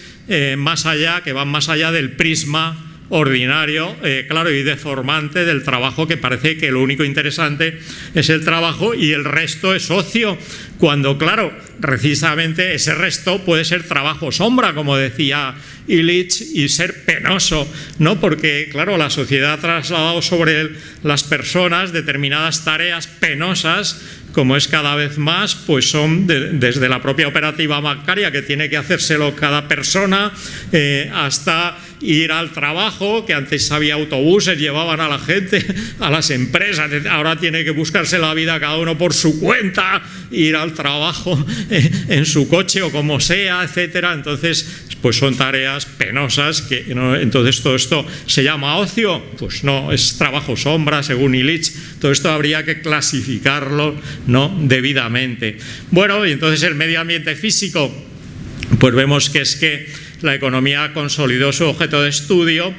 más allá, que van más allá del prisma ordinario, claro, y deformante del trabajo, que parece que lo único interesante es el trabajo y el resto es ocio, cuando, claro, precisamente ese resto puede ser trabajo sombra, como decía Illich, y ser penoso, ¿no? Porque, claro, la sociedad ha trasladado sobre las personas determinadas tareas penosas, como es cada vez más, pues son desde la propia operativa bancaria, que tiene que hacérselo cada persona, hasta ir al trabajo, que antes había autobuses, llevaban a la gente, a las empresas, ahora tiene que buscarse la vida cada uno por su cuenta, ir al trabajo en su coche o como sea, etcétera. Entonces, pues son tareas penosas que, ¿no? Entonces todo esto se llama ocio, pues no, es trabajo sombra según Illich. Todo esto habría que clasificarlo, ¿no?, debidamente. Bueno, y entonces el medio ambiente físico, pues vemos que es que la economía consolidó su objeto de estudio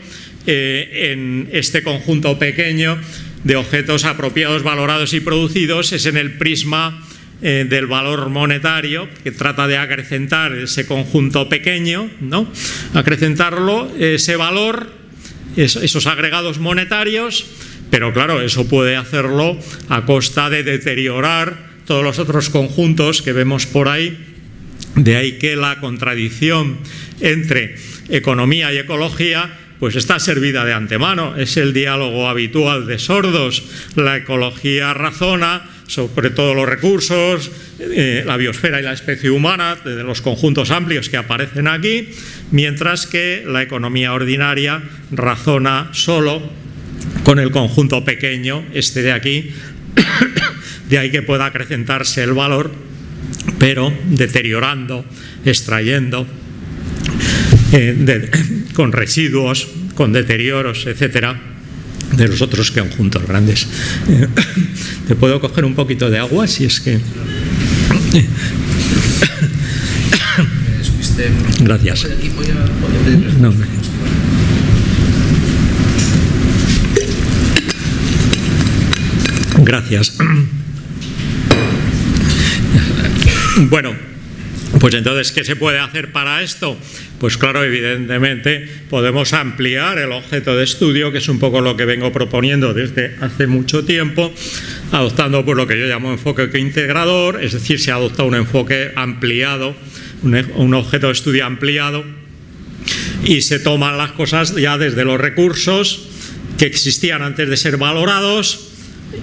en este conjunto pequeño de objetos apropiados, valorados y producidos. Es en el prisma del valor monetario, que trata de acrecentar ese conjunto pequeño, ¿no?, acrecentarlo, ese valor, esos agregados monetarios, pero claro, eso puede hacerlo a costa de deteriorar todos los otros conjuntos que vemos por ahí. De ahí que la contradicción entre economía y ecología pues está servida de antemano. Es el diálogo habitual de sordos. La ecología razona sobre todos los recursos, la biosfera y la especie humana, de los conjuntos amplios que aparecen aquí, mientras que la economía ordinaria razona solo con el conjunto pequeño, este de aquí, de ahí que pueda acrecentarse el valor, pero deteriorando, extrayendo, con residuos, con deterioros, etcétera, de los otros conjuntos grandes. ¿Te puedo coger un poquito de agua? Si es que... Gracias. No, gracias. Bueno, pues entonces, ¿qué se puede hacer para esto? Pues claro, evidentemente podemos ampliar el objeto de estudio, que es un poco lo que vengo proponiendo desde hace mucho tiempo, adoptando pues lo que yo llamo enfoque integrador, es decir, se adopta un enfoque ampliado, un objeto de estudio ampliado, y se toman las cosas ya desde los recursos que existían antes de ser valorados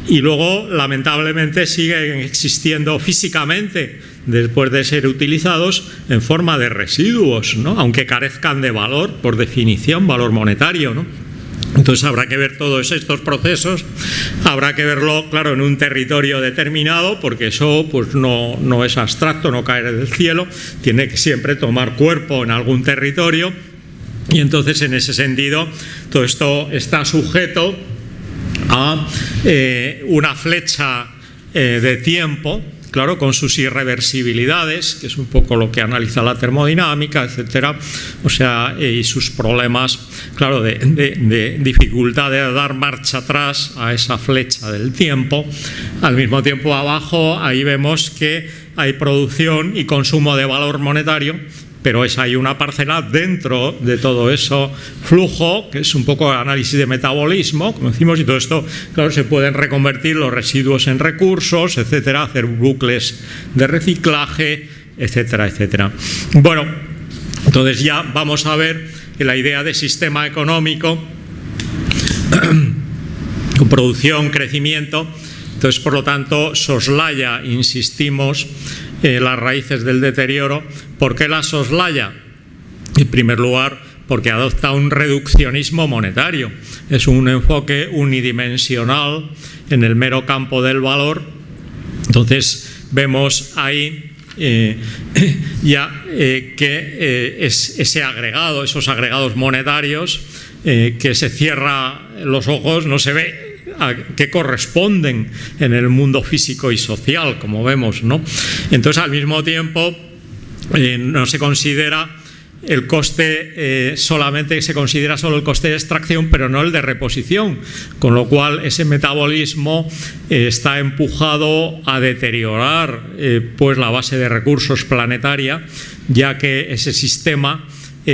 y luego lamentablemente siguen existiendo físicamente después de ser utilizados en forma de residuos, ¿no? Aunque carezcan de valor, por definición, valor monetario, ¿no? Entonces habrá que ver todos estos procesos, habrá que verlo, claro, en un territorio determinado, porque eso pues no es abstracto, no cae del cielo, tiene que siempre tomar cuerpo en algún territorio, y entonces en ese sentido todo esto está sujeto a una flecha de tiempo, claro, con sus irreversibilidades, que es un poco lo que analiza la termodinámica, etcétera, o sea, y sus problemas, claro, de dificultad de dar marcha atrás a esa flecha del tiempo. Al mismo tiempo, abajo, ahí vemos que hay producción y consumo de valor monetario, pero hay una parcela dentro de todo eso flujo, que es un poco análisis de metabolismo, como decimos, y todo esto, claro, se pueden reconvertir los residuos en recursos, etcétera, hacer bucles de reciclaje, etcétera, etcétera. Bueno, entonces ya vamos a ver que la idea de sistema económico con producción, crecimiento, entonces por lo tanto soslaya, insistimos, las raíces del deterioro. ¿Por qué las soslaya? En primer lugar, porque adopta un reduccionismo monetario. Es un enfoque unidimensional en el mero campo del valor. Entonces vemos ahí que es ese agregado, esos agregados monetarios que se cierra los ojos, no se ve a qué corresponden en el mundo físico y social, como vemos, ¿no? Entonces, al mismo tiempo, no se considera el coste, solamente se considera solo el coste de extracción, pero no el de reposición, con lo cual ese metabolismo está empujado a deteriorar pues la base de recursos planetaria, ya que ese sistema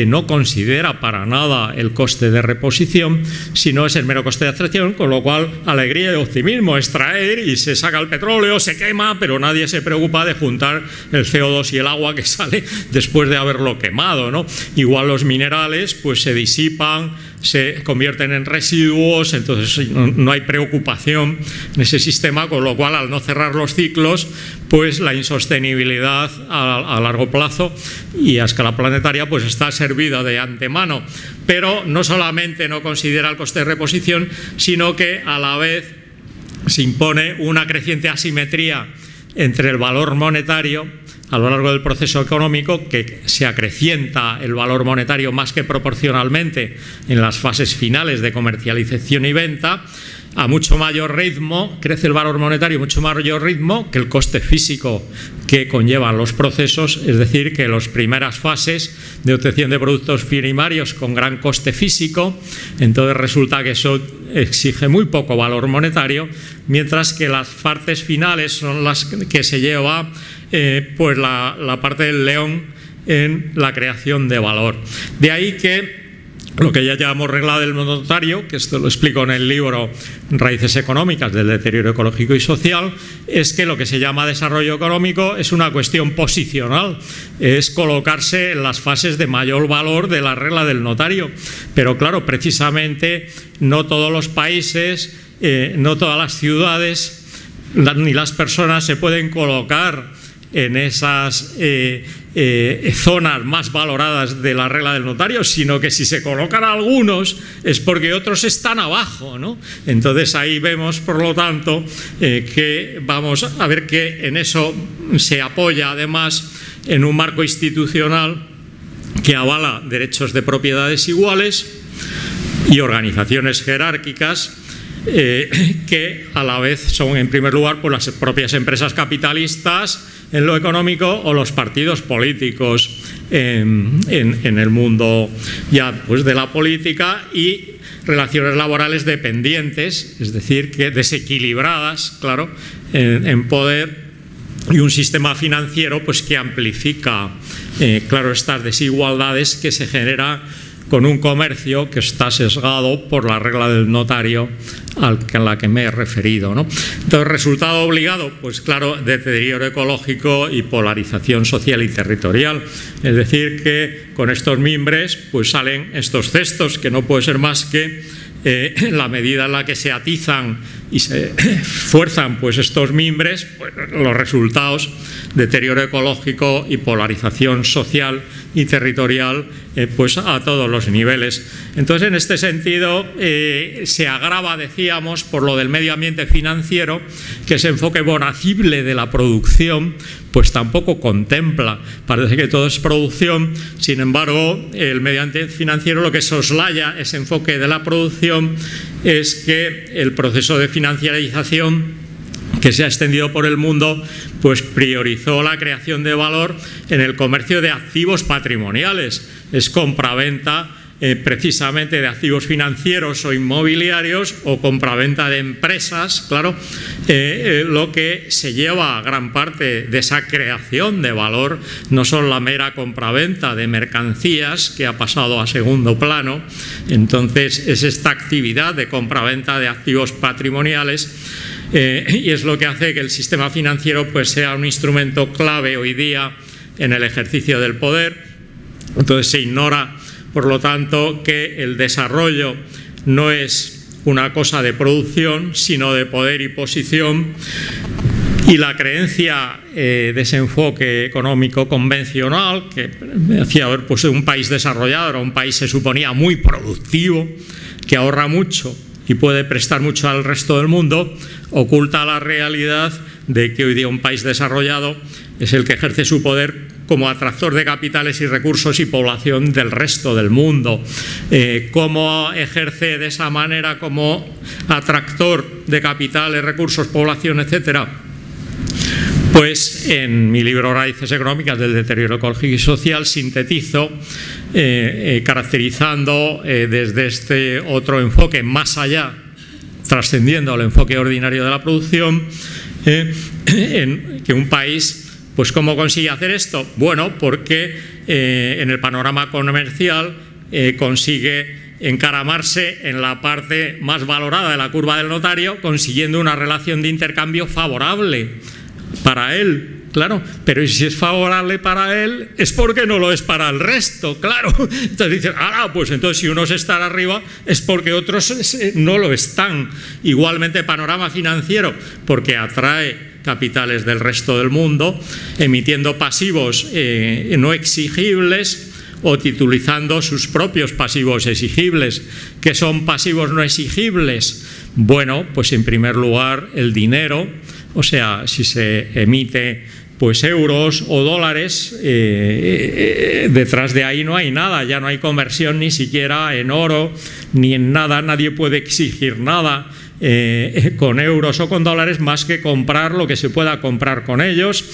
no considera para nada el coste de reposición, sino es el mero coste de extracción, con lo cual alegría y optimismo, extraer y se saca el petróleo, se quema, pero nadie se preocupa de juntar el CO2 y el agua que sale después de haberlo quemado, ¿no? Igual los minerales pues se disipan, se convierten en residuos, entonces no hay preocupación en ese sistema, con lo cual al no cerrar los ciclos, pues la insostenibilidad a largo plazo y a escala planetaria pues está servida de antemano. Pero no solamente no considera el coste de reposición, sino que a la vez se impone una creciente asimetría entre el valor monetario a lo largo del proceso económico, que se acrecienta el valor monetario más que proporcionalmente en las fases finales de comercialización y venta. A mucho mayor ritmo, crece el valor monetario a mucho mayor ritmo que el coste físico que conllevan los procesos, es decir, que las primeras fases de obtención de productos primarios con gran coste físico, entonces resulta que eso exige muy poco valor monetario, mientras que las partes finales son las que se lleva pues la parte del león en la creación de valor. De ahí que lo que ya llamamos regla del monetario, que esto lo explico en el libro Raíces económicas del deterioro ecológico y social, es que lo que se llama desarrollo económico es una cuestión posicional, es colocarse en las fases de mayor valor de la regla del notario. Pero claro, precisamente no todos los países, no todas las ciudades ni las personas se pueden colocar en esas zonas más valoradas de la regla del notario, sino que si se colocan algunos es porque otros están abajo, ¿no? Entonces ahí vemos, por lo tanto, que vamos a ver que en eso se apoya además en un marco institucional que avala derechos de propiedades iguales y organizaciones jerárquicas que a la vez son, en primer lugar, pues las propias empresas capitalistas en lo económico o los partidos políticos en el mundo ya pues de la política, y relaciones laborales dependientes, es decir, que desequilibradas, claro, en poder, y un sistema financiero pues que amplifica, claro, estas desigualdades que se genera con un comercio que está sesgado por la regla del notario a la que me he referido, ¿no? Entonces, resultado obligado, pues claro, deterioro ecológico y polarización social y territorial. Es decir, que con estos mimbres pues salen estos cestos, que no puede ser más que en la medida en la que se atizan y se fuerzan pues estos mimbres, pues, los resultados, deterioro ecológico y polarización social y territorial, pues a todos los niveles. Entonces, en este sentido, se agrava, decíamos, por lo del medio ambiente financiero, que ese enfoque bonacible de la producción pues tampoco contempla, parece que todo es producción. Sin embargo, el medio ambiente financiero lo que soslaya ese enfoque de la producción es que el proceso de financiarización que se ha extendido por el mundo pues priorizó la creación de valor en el comercio de activos patrimoniales, es compraventa precisamente de activos financieros o inmobiliarios, o compraventa de empresas, claro, lo que se lleva a gran parte de esa creación de valor, no solo la mera compraventa de mercancías, que ha pasado a segundo plano. Entonces es esta actividad de compraventa de activos patrimoniales, y es lo que hace que el sistema financiero pues sea un instrumento clave hoy día en el ejercicio del poder. Entonces se ignora, por lo tanto, que el desarrollo no es una cosa de producción, sino de poder y posición, y la creencia de ese enfoque económico convencional, que decía, a ver, pues un país desarrollado era un país, se suponía, muy productivo, que ahorra mucho y puede prestar mucho al resto del mundo, oculta la realidad de que hoy día un país desarrollado es el que ejerce su poder como atractor de capitales y recursos y población del resto del mundo. ¿Cómo ejerce de esa manera como atractor de capitales, recursos, población, etcétera? Pues en mi libro Raíces económicas del deterioro ecológico y social sintetizo, caracterizando desde este otro enfoque más allá, trascendiendo el enfoque ordinario de la producción, que un país, pues ¿cómo consigue hacer esto? Bueno, porque en el panorama comercial consigue encaramarse en la parte más valorada de la curva del notario, consiguiendo una relación de intercambio favorable para él, claro, pero si es favorable para él es porque no lo es para el resto, claro. Entonces dicen, pues entonces si unos están arriba es porque otros no lo están. Igualmente panorama financiero, porque atrae capitales del resto del mundo, emitiendo pasivos no exigibles o titulizando sus propios pasivos exigibles. ¿Qué son pasivos no exigibles? Bueno, pues en primer lugar el dinero, o sea, si se emite pues euros o dólares, detrás de ahí no hay nada, ya no hay conversión ni siquiera en oro ni en nada, nadie puede exigir nada con euros o con dólares más que comprar lo que se pueda comprar con ellos.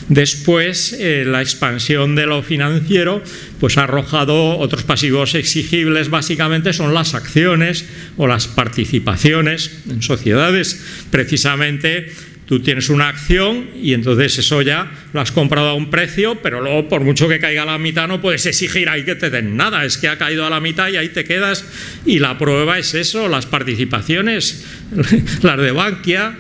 Después la expansión de lo financiero pues ha arrojado otros pasivos exigibles, básicamente son las acciones o las participaciones en sociedades. Precisamente tú tienes una acción y entonces eso ya lo has comprado a un precio, pero luego por mucho que caiga a la mitad no puedes exigir ahí que te den nada, es que ha caído a la mitad y ahí te quedas. Y la prueba es eso, las participaciones, las de Bankia.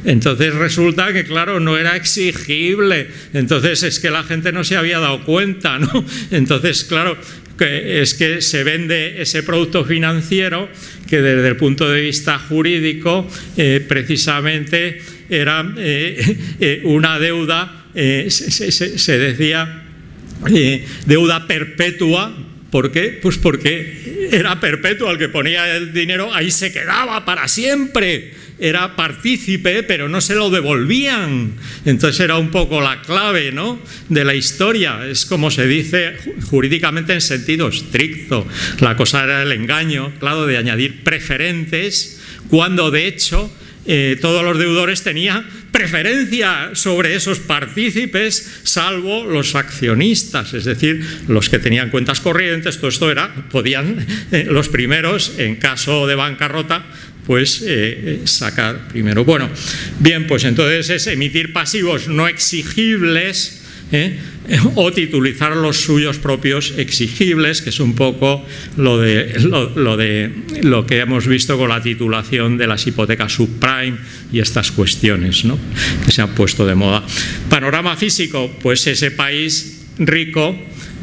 Entonces resulta que claro, no era exigible, entonces es que la gente no se había dado cuenta, ¿no? Entonces claro, es que se vende ese producto financiero que desde el punto de vista jurídico precisamente era una deuda se decía deuda perpetua. ¿Por qué? Pues porque era perpetua, el que ponía el dinero ahí se quedaba para siempre, era partícipe, pero no se lo devolvían. Entonces era un poco la clave, ¿no?, de la historia. Es como se dice jurídicamente en sentido estricto. La cosa era el engaño, claro, de añadir preferentes, cuando de hecho todos los deudores tenían preferencia sobre esos partícipes, salvo los accionistas, es decir, los que tenían cuentas corrientes. Todo esto podían los primeros, en caso de bancarrota, pues sacar primero. Bueno, bien, pues entonces es emitir pasivos no exigibles, o titulizar los suyos propios exigibles, que es un poco lo que hemos visto con la titulación de las hipotecas subprime y estas cuestiones, ¿no?, que se han puesto de moda. Panorama físico, pues ese país rico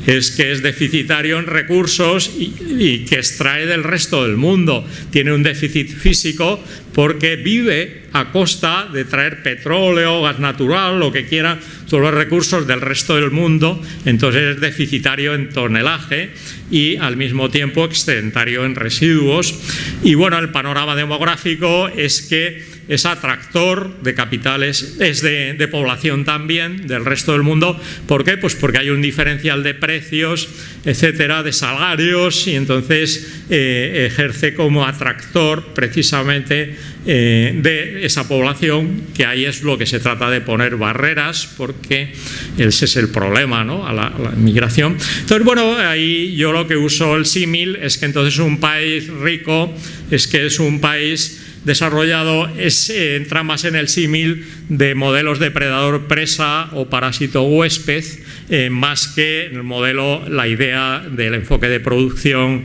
es que es deficitario en recursos y que extrae del resto del mundo. Tiene un déficit físico porque vive a costa de traer petróleo, gas natural, lo que quiera, todos los recursos del resto del mundo. Entonces es deficitario en tonelaje y al mismo tiempo excedentario en residuos. Y bueno, el panorama demográfico es que es atractor de capitales, es de población también del resto del mundo. ¿Por qué? Pues porque hay un diferencial de precios, etcétera, de salarios, y entonces ejerce como atractor precisamente de esa población, que ahí es lo que se trata de poner barreras, porque ese es el problema, ¿no?, a la inmigración. Entonces, bueno, ahí yo lo que uso el símil es que entonces un país rico es que es un país desarrollado, entra más en el símil de modelos depredador-presa o parásito-huésped, más que en el modelo, la idea del enfoque de producción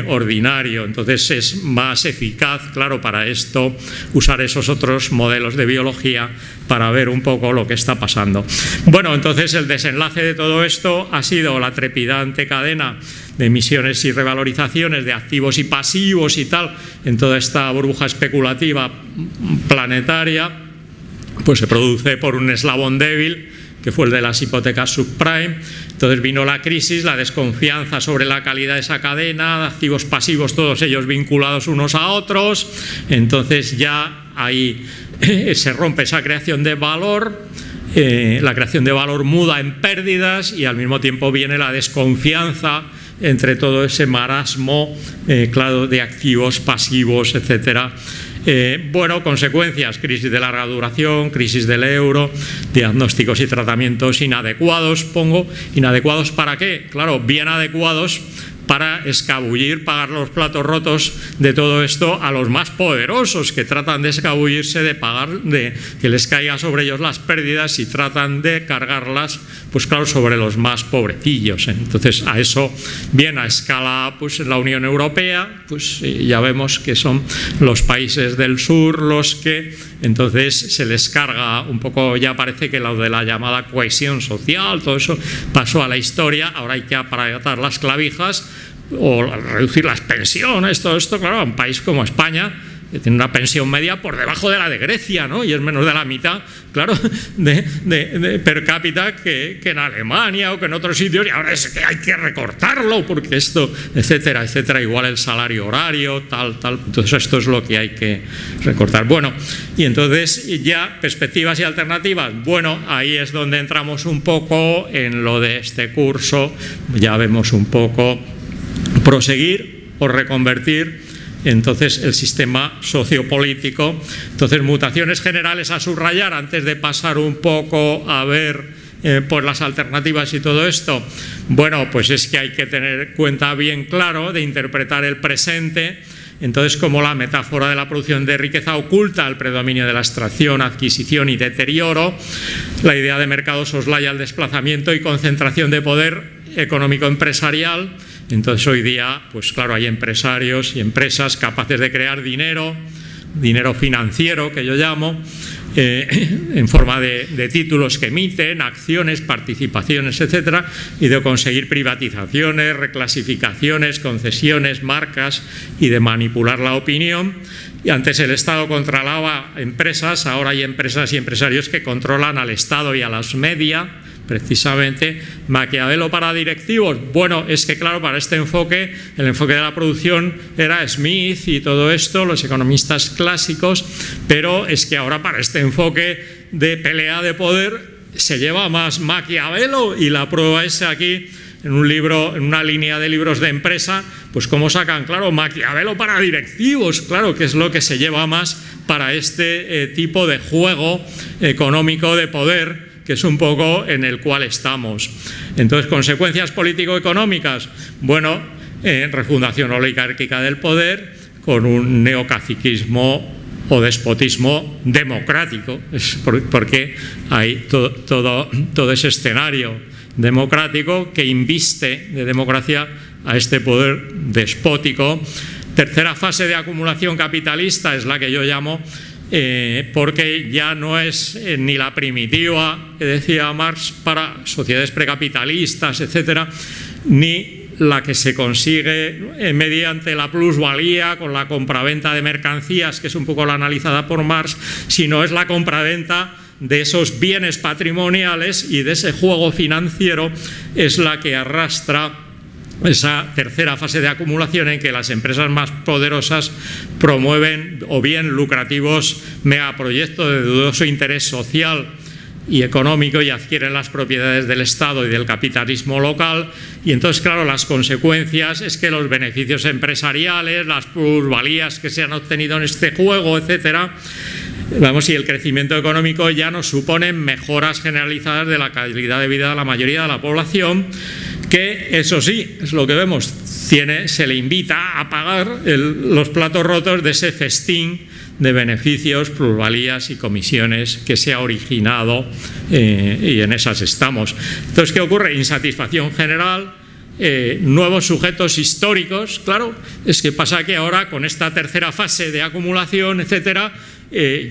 ordinario. Entonces es más eficaz, claro, para esto usar esos otros modelos de biología para ver un poco lo que está pasando. Bueno, entonces el desenlace de todo esto ha sido la trepidante cadena de emisiones y revalorizaciones de activos y pasivos y tal, en toda esta burbuja especulativa planetaria, pues se produce por un eslabón débil, que fue el de las hipotecas subprime. Entonces vino la crisis, la desconfianza sobre la calidad de esa cadena, de activos pasivos, todos ellos vinculados unos a otros. Entonces ya ahí se rompe esa creación de valor. La creación de valor muda en pérdidas y al mismo tiempo viene la desconfianza entre todo ese marasmo, claro, de activos, pasivos, etcétera. Bueno, consecuencias: crisis de larga duración, crisis del euro, diagnósticos y tratamientos inadecuados. Pongo inadecuados ¿para qué? Claro, bien adecuados para escabullir, pagar los platos rotos de todo esto a los más poderosos, que tratan de escabullirse, de pagar, de que les caiga sobre ellos las pérdidas, y tratan de cargarlas, pues claro, sobre los más pobrecillos. Entonces a eso, bien, a escala, pues en la Unión Europea, pues ya vemos que son los países del sur los que entonces se les carga un poco. Ya parece que lo de la llamada cohesión social, todo eso pasó a la historia. Ahora hay que aparatar las clavijas o reducir las pensiones, todo esto. Claro, un país como España, que tiene una pensión media por debajo de la de Grecia, ¿no?, y es menos de la mitad, claro, de per cápita que en Alemania o que en otros sitios, y ahora es que hay que recortarlo porque esto, etcétera, etcétera. Igual el salario horario, tal. Entonces esto es lo que hay que recortar. Bueno, y entonces ya perspectivas y alternativas. Bueno, ahí es donde entramos un poco en lo de este curso. Ya vemos un poco proseguir o reconvertir entonces el sistema sociopolítico. Entonces, mutaciones generales a subrayar antes de pasar un poco a ver por las alternativas y todo esto. Bueno, pues es que hay que tener cuenta bien claro de interpretar el presente. Entonces, como la metáfora de la producción de riqueza oculta el predominio de la extracción, adquisición y deterioro, la idea de mercado soslaya el desplazamiento y concentración de poder económico empresarial. Entonces hoy día, pues claro, hay empresarios y empresas capaces de crear dinero financiero, que yo llamo, en forma de títulos que emiten, acciones, participaciones, etcétera, y de conseguir privatizaciones, reclasificaciones, concesiones, marcas, y de manipular la opinión. y antes el Estado controlaba empresas, ahora hay empresas y empresarios que controlan al Estado y a las media, precisamente. Maquiavelo para directivos, bueno, es que claro, para este enfoque, el enfoque de la producción era Smith y todo esto, los economistas clásicos, pero es que ahora para este enfoque de pelea de poder se lleva más Maquiavelo, y la prueba es aquí, en un libro, en una línea de libros de empresa, pues cómo sacan, claro, Maquiavelo para directivos, claro, que es lo que se lleva más para este tipo de juego económico de poder, que es un poco en el cual estamos. Entonces, consecuencias político-económicas, bueno, refundación oligárquica del poder con un neocaciquismo o despotismo democrático, porque hay todo ese escenario democrático que inviste de democracia a este poder despótico. Tercera fase de acumulación capitalista es la que yo llamo, porque ya no es ni la primitiva que decía Marx para sociedades precapitalistas, etcétera, ni la que se consigue mediante la plusvalía con la compraventa de mercancías, que es un poco la analizada por Marx, sino es la compraventa de esos bienes patrimoniales, y de ese juego financiero es la que arrastra esa tercera fase de acumulación, en que las empresas más poderosas promueven o bien lucrativos megaproyectos de dudoso interés social y económico y adquieren las propiedades del Estado y del capitalismo local, y entonces claro, las consecuencias es que los beneficios empresariales, las plusvalías que se han obtenido en este juego, etcétera, vamos, y el crecimiento económico ya nos suponen mejoras generalizadas de la calidad de vida de la mayoría de la población, que eso sí, es lo que vemos, se le invita a pagar los platos rotos de ese festín de beneficios, plusvalías y comisiones que se ha originado, y en esas estamos. Entonces, ¿qué ocurre? Insatisfacción general, nuevos sujetos históricos, claro, es que pasa que ahora con esta tercera fase de acumulación, etcétera,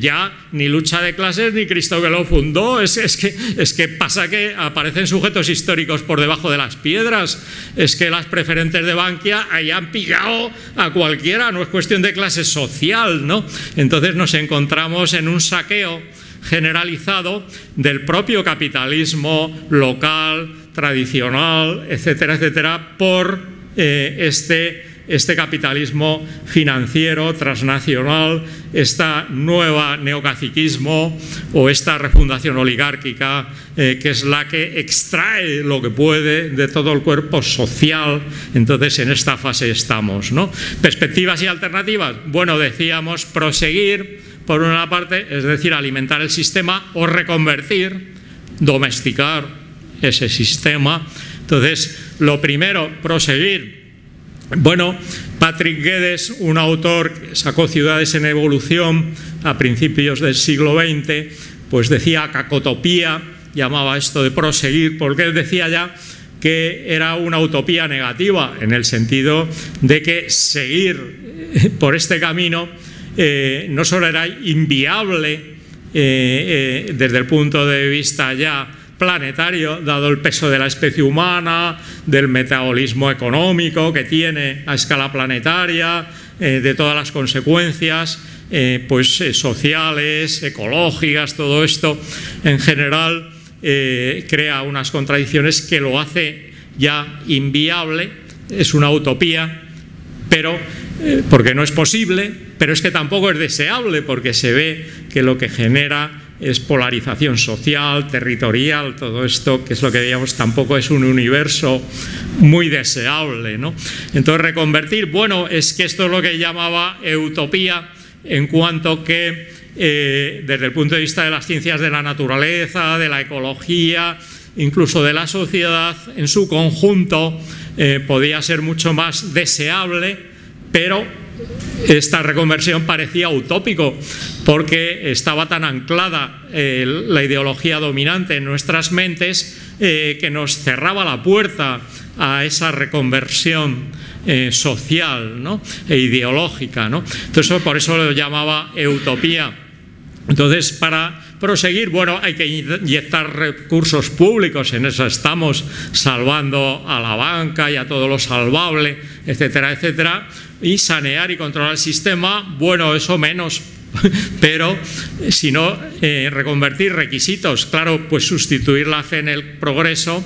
ya ni lucha de clases ni Cristo que lo fundó, es que pasa que aparecen sujetos históricos por debajo de las piedras, es que las preferentes de Bankia hayan pillado a cualquiera, no es cuestión de clase social, ¿no? Entonces nos encontramos en un saqueo generalizado del propio capitalismo local, tradicional, etcétera, etcétera, por este capitalismo financiero, transnacional, esta nueva neocaciquismo o esta refundación oligárquica, que es la que extrae lo que puede de todo el cuerpo social. Entonces, en esta fase estamos, ¿no? Perspectivas y alternativas. Bueno, decíamos proseguir, por una parte, es decir, alimentar el sistema o reconvertir, domesticar ese sistema. Entonces, lo primero, proseguir. Bueno, Patrick Guedes, un autor que sacó Ciudades en Evolución a principios del siglo XX, pues decía cacotopía, llamaba esto de proseguir, porque él decía ya que era una utopía negativa, en el sentido de que seguir por este camino no solo era inviable desde el punto de vista ya planetario, dado el peso de la especie humana, del metabolismo económico que tiene a escala planetaria, de todas las consecuencias sociales, ecológicas, todo esto en general crea unas contradicciones que lo hace ya inviable. Es una utopía, pero porque no es posible, pero es que tampoco es deseable, porque se ve que lo que genera es polarización social, territorial, todo esto, que es lo que veíamos, tampoco es un universo muy deseable, ¿no? Entonces, reconvertir, bueno, es que esto es lo que llamaba utopía, en cuanto que desde el punto de vista de las ciencias de la naturaleza, de la ecología, incluso de la sociedad en su conjunto, podía ser mucho más deseable, pero esta reconversión parecía utópico, porque estaba tan anclada la ideología dominante en nuestras mentes que nos cerraba la puerta a esa reconversión social, ¿no? E ideológica, ¿no? Entonces, por eso lo llamaba utopía. Entonces, para proseguir, bueno, hay que inyectar recursos públicos, en eso estamos, salvando a la banca y a todo lo salvable, etcétera, etcétera, y sanear y controlar el sistema, bueno, eso menos, pero si no, reconvertir requisitos, claro, pues sustituir la fe en el progreso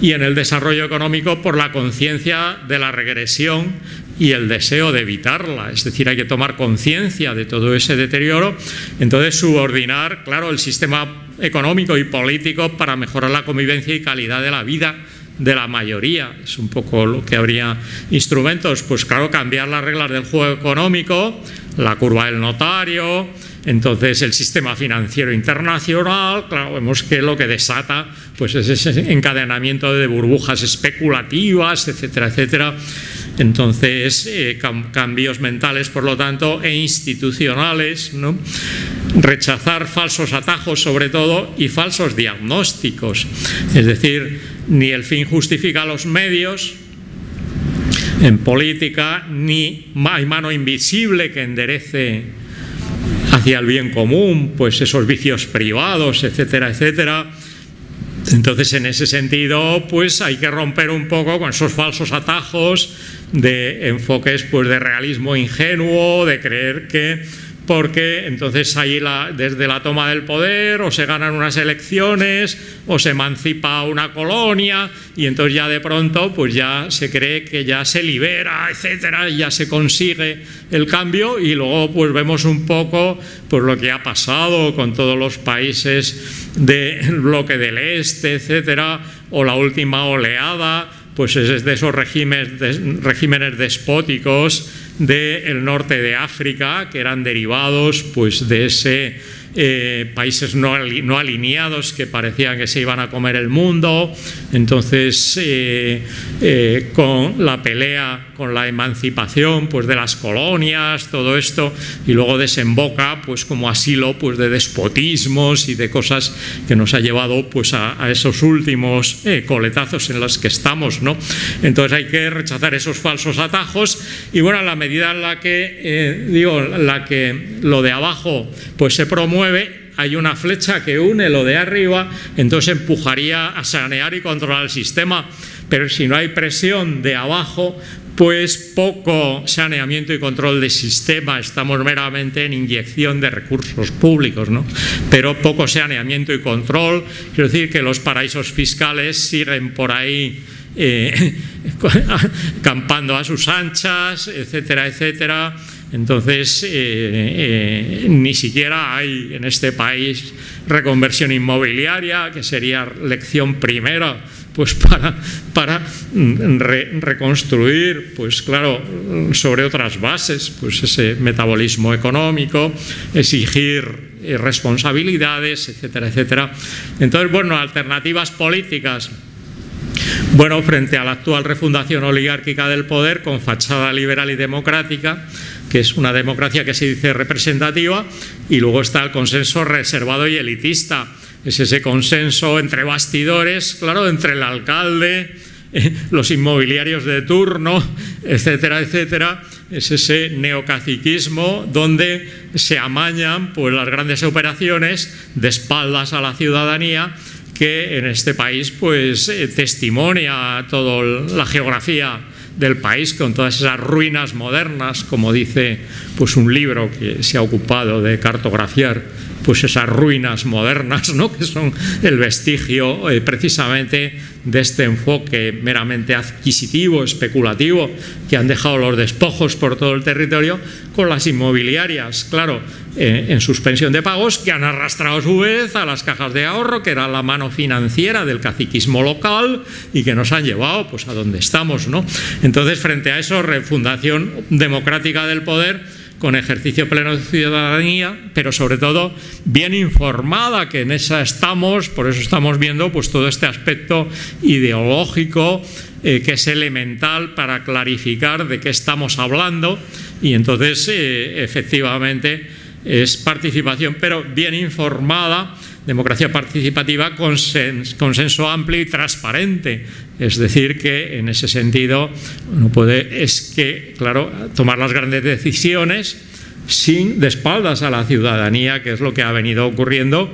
y en el desarrollo económico por la conciencia de la regresión y el deseo de evitarla, es decir, hay que tomar conciencia de todo ese deterioro, entonces subordinar, claro, el sistema económico y político para mejorar la convivencia y calidad de la vida de la mayoría, es un poco lo que habría instrumentos, pues claro, cambiar las reglas del juego económico, la curva del notario, entonces el sistema financiero internacional, claro, vemos que lo que desata pues es ese encadenamiento de burbujas especulativas, etcétera, etcétera. Entonces, cambios mentales, por lo tanto, e institucionales, ¿no? Rechazar falsos atajos, sobre todo, y falsos diagnósticos. Es decir, ni el fin justifica los medios en política, ni hay mano invisible que enderece hacia el bien común, pues esos vicios privados, etcétera, etcétera. Entonces, en ese sentido, pues hay que romper un poco con esos falsos atajos de enfoques pues de realismo ingenuo, de creer que porque entonces ahí desde la toma del poder o se ganan unas elecciones o se emancipa una colonia y entonces ya de pronto pues ya se cree que ya se libera, etcétera, y ya se consigue el cambio, y luego pues vemos un poco pues lo que ha pasado con todos los países del bloque del este, etcétera, o la última oleada pues es de esos regímenes despóticos del norte de África, que eran derivados pues de ese países no alineados que parecían que se iban a comer el mundo. Entonces, con la pelea, con la emancipación pues de las colonias, todo esto, y luego desemboca pues como asilo pues de despotismos y de cosas que nos ha llevado pues a esos últimos coletazos en los que estamos, ¿no? Entonces hay que rechazar esos falsos atajos, y bueno, en la medida en la que lo de abajo pues se promueve, hay una flecha que une lo de arriba, entonces empujaría a sanear y controlar el sistema. Pero si no hay presión de abajo, pues poco saneamiento y control del sistema, estamos meramente en inyección de recursos públicos, ¿no? Pero poco saneamiento y control, quiero decir que los paraísos fiscales siguen por ahí campando a sus anchas, etcétera, etcétera. Entonces, ni siquiera hay en este país reconversión inmobiliaria, que sería lección primera pues para reconstruir, pues claro, sobre otras bases, pues ese metabolismo económico, exigir responsabilidades, etcétera, etcétera. Entonces, bueno, alternativas políticas. Bueno, frente a la actual refundación oligárquica del poder con fachada liberal y democrática, que es una democracia que se dice representativa, y luego está el consenso reservado y elitista. Es ese consenso entre bastidores, claro, entre el alcalde, los inmobiliarios de turno, etcétera, etcétera. Es ese neocaciquismo donde se amañan pues las grandes operaciones de espaldas a la ciudadanía, que en este país pues testimonia toda la geografía del país con todas esas ruinas modernas, como dice pues un libro que se ha ocupado de cartografiar pues esas ruinas modernas, ¿no?, que son el vestigio precisamente de este enfoque meramente adquisitivo, especulativo, que han dejado los despojos por todo el territorio, con las inmobiliarias, claro, en suspensión de pagos, que han arrastrado a su vez a las cajas de ahorro, que era la mano financiera del caciquismo local, y que nos han llevado pues a donde estamos, ¿no? Entonces, frente a eso, refundación democrática del poder, con ejercicio pleno de ciudadanía, pero sobre todo bien informada, que en esa estamos. Por eso estamos viendo pues todo este aspecto ideológico que es elemental para clarificar de qué estamos hablando, y entonces efectivamente es participación, pero bien informada, democracia participativa, consenso amplio y transparente. Es decir, que en ese sentido uno puede, es que, claro, tomar las grandes decisiones de espaldas a la ciudadanía, que es lo que ha venido ocurriendo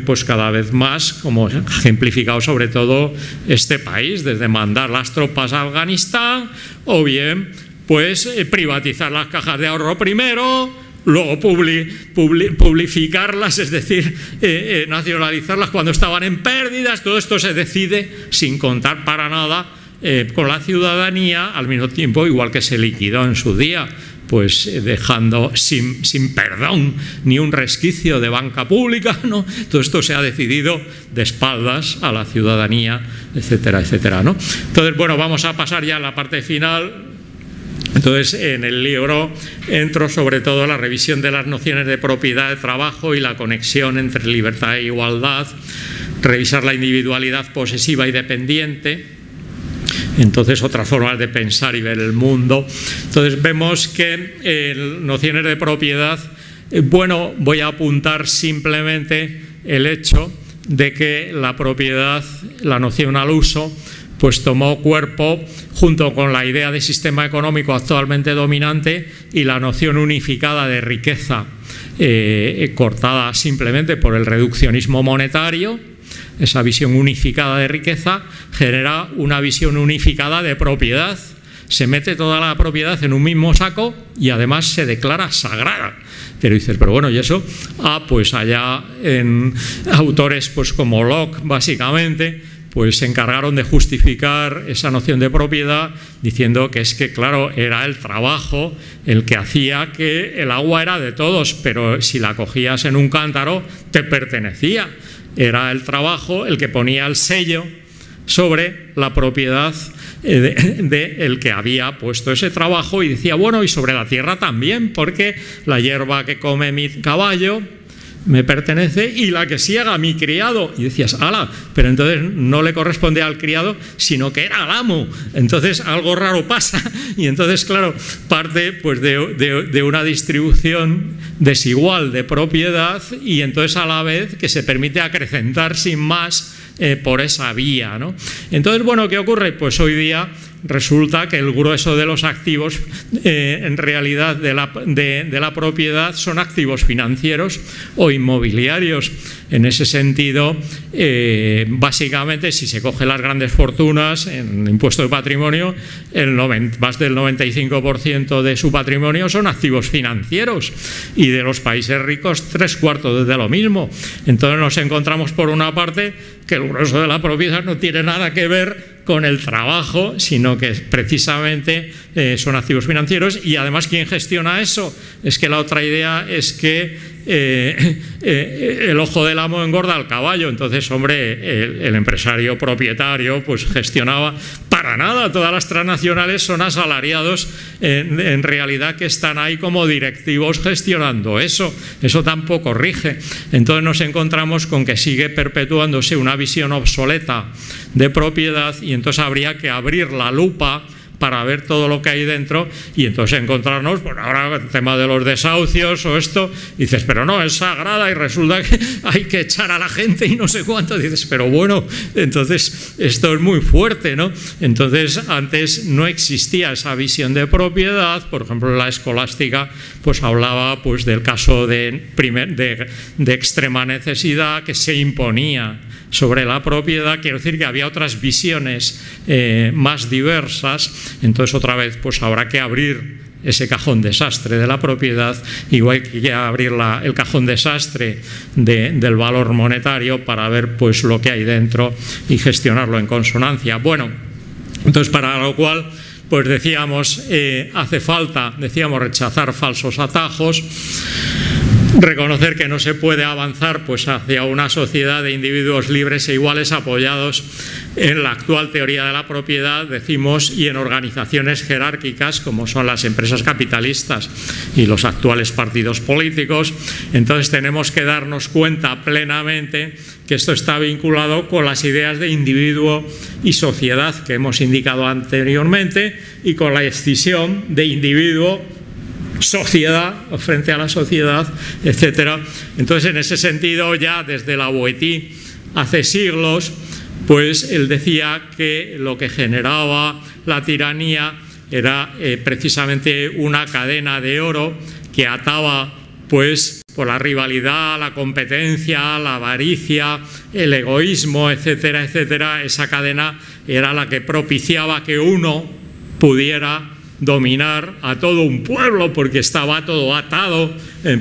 pues cada vez más, como ejemplificado sobre todo este país, desde mandar las tropas a Afganistán o bien pues privatizar las cajas de ahorro primero, luego publificarlas, es decir, nacionalizarlas cuando estaban en pérdidas. Todo esto se decide sin contar para nada con la ciudadanía, al mismo tiempo, igual que se liquidó en su día, pues dejando sin perdón ni un resquicio de banca pública, ¿no? Todo esto se ha decidido de espaldas a la ciudadanía, etcétera, etcétera, ¿no? Entonces, bueno, vamos a pasar ya a la parte final. Entonces, en el libro entro sobre todo a la revisión de las nociones de propiedad, de trabajo y la conexión entre libertad e igualdad, revisar la individualidad posesiva y dependiente. Entonces, otras formas de pensar y ver el mundo. Entonces, vemos que nociones de propiedad, bueno, voy a apuntar simplemente el hecho de que la propiedad, la noción al uso, pues tomó cuerpo junto con la idea de sistema económico actualmente dominante y la noción unificada de riqueza, cortada simplemente por el reduccionismo monetario. Esa visión unificada de riqueza genera una visión unificada de propiedad. Se mete toda la propiedad en un mismo saco y además se declara sagrada. Pero dices, pero bueno, ¿y eso? Pues allá en autores pues como Locke, básicamente, pues se encargaron de justificar esa noción de propiedad diciendo que es que, claro, era el trabajo el que hacía que el agua era de todos, pero si la cogías en un cántaro te pertenecía. Era el trabajo el que ponía el sello sobre la propiedad del que había puesto ese trabajo, y decía, bueno, y sobre la tierra también, porque la hierba que come mi caballo me pertenece y la que siega mi criado. Y decías, ala, pero entonces no le corresponde al criado, sino que era al amo. Entonces algo raro pasa, y entonces, claro, parte pues de una distribución desigual de propiedad, y entonces a la vez que se permite acrecentar sin más por esa vía, ¿no? Entonces, bueno, ¿qué ocurre? Pues hoy día resulta que el grueso de los activos en realidad de la propiedad son activos financieros o inmobiliarios. En ese sentido, básicamente, si se cogen las grandes fortunas en impuesto de patrimonio, más del 95% de su patrimonio son activos financieros, y de los países ricos 3/4 de lo mismo. Entonces nos encontramos, por una parte, que el grueso de la propiedad no tiene nada que ver con el trabajo, sino que precisamente son activos financieros. Y además, ¿quién gestiona eso? Es que la otra idea es que el ojo del amo engorda al caballo. Entonces, hombre, el empresario propietario pues gestionaba para nada. Todas las transnacionales son asalariados en realidad, que están ahí como directivos gestionando eso. Eso tampoco rige. Entonces nos encontramos con que sigue perpetuándose una visión obsoleta de propiedad, y entonces habría que abrir la lupa para ver todo lo que hay dentro, y entonces encontrarnos, pues ahora el tema de los desahucios o esto, dices, pero no, es sagrada, y resulta que hay que echar a la gente y no sé cuánto. Dices, pero bueno, entonces esto es muy fuerte, ¿no? Entonces antes no existía esa visión de propiedad. Por ejemplo, la escolástica pues hablaba pues del caso de extrema necesidad que se imponía sobre la propiedad. Quiero decir que había otras visiones más diversas. Entonces, otra vez, pues habrá que abrir ese cajón desastre de la propiedad, igual que abrir el cajón desastre del valor monetario, para ver pues lo que hay dentro y gestionarlo en consonancia. Bueno, entonces, para lo cual, pues decíamos, hace falta, decíamos, rechazar falsos atajos, reconocer que no se puede avanzar pues hacia una sociedad de individuos libres e iguales apoyados en la actual teoría de la propiedad, decimos, y en organizaciones jerárquicas como son las empresas capitalistas y los actuales partidos políticos. Entonces tenemos que darnos cuenta plenamente que esto está vinculado con las ideas de individuo y sociedad que hemos indicado anteriormente, y con la escisión de individuo, sociedad frente a la sociedad, etcétera. Entonces, en ese sentido, ya desde la Boétie, hace siglos, pues él decía que lo que generaba la tiranía era precisamente una cadena de oro que ataba pues por la rivalidad, la competencia, la avaricia, el egoísmo, etcétera, etcétera. Esa cadena era la que propiciaba que uno pudiera dominar a todo un pueblo, porque estaba todo atado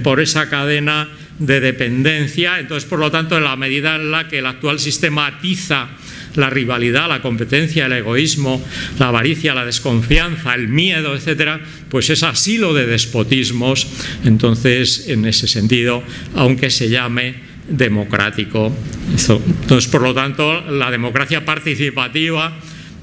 por esa cadena de dependencia. Entonces, por lo tanto, en la medida en la que el actual sistema atiza la rivalidad, la competencia, el egoísmo, la avaricia, la desconfianza, el miedo, etcétera, pues es asilo de despotismos. Entonces, en ese sentido, aunque se llame democrático. Entonces, por lo tanto, la democracia participativa,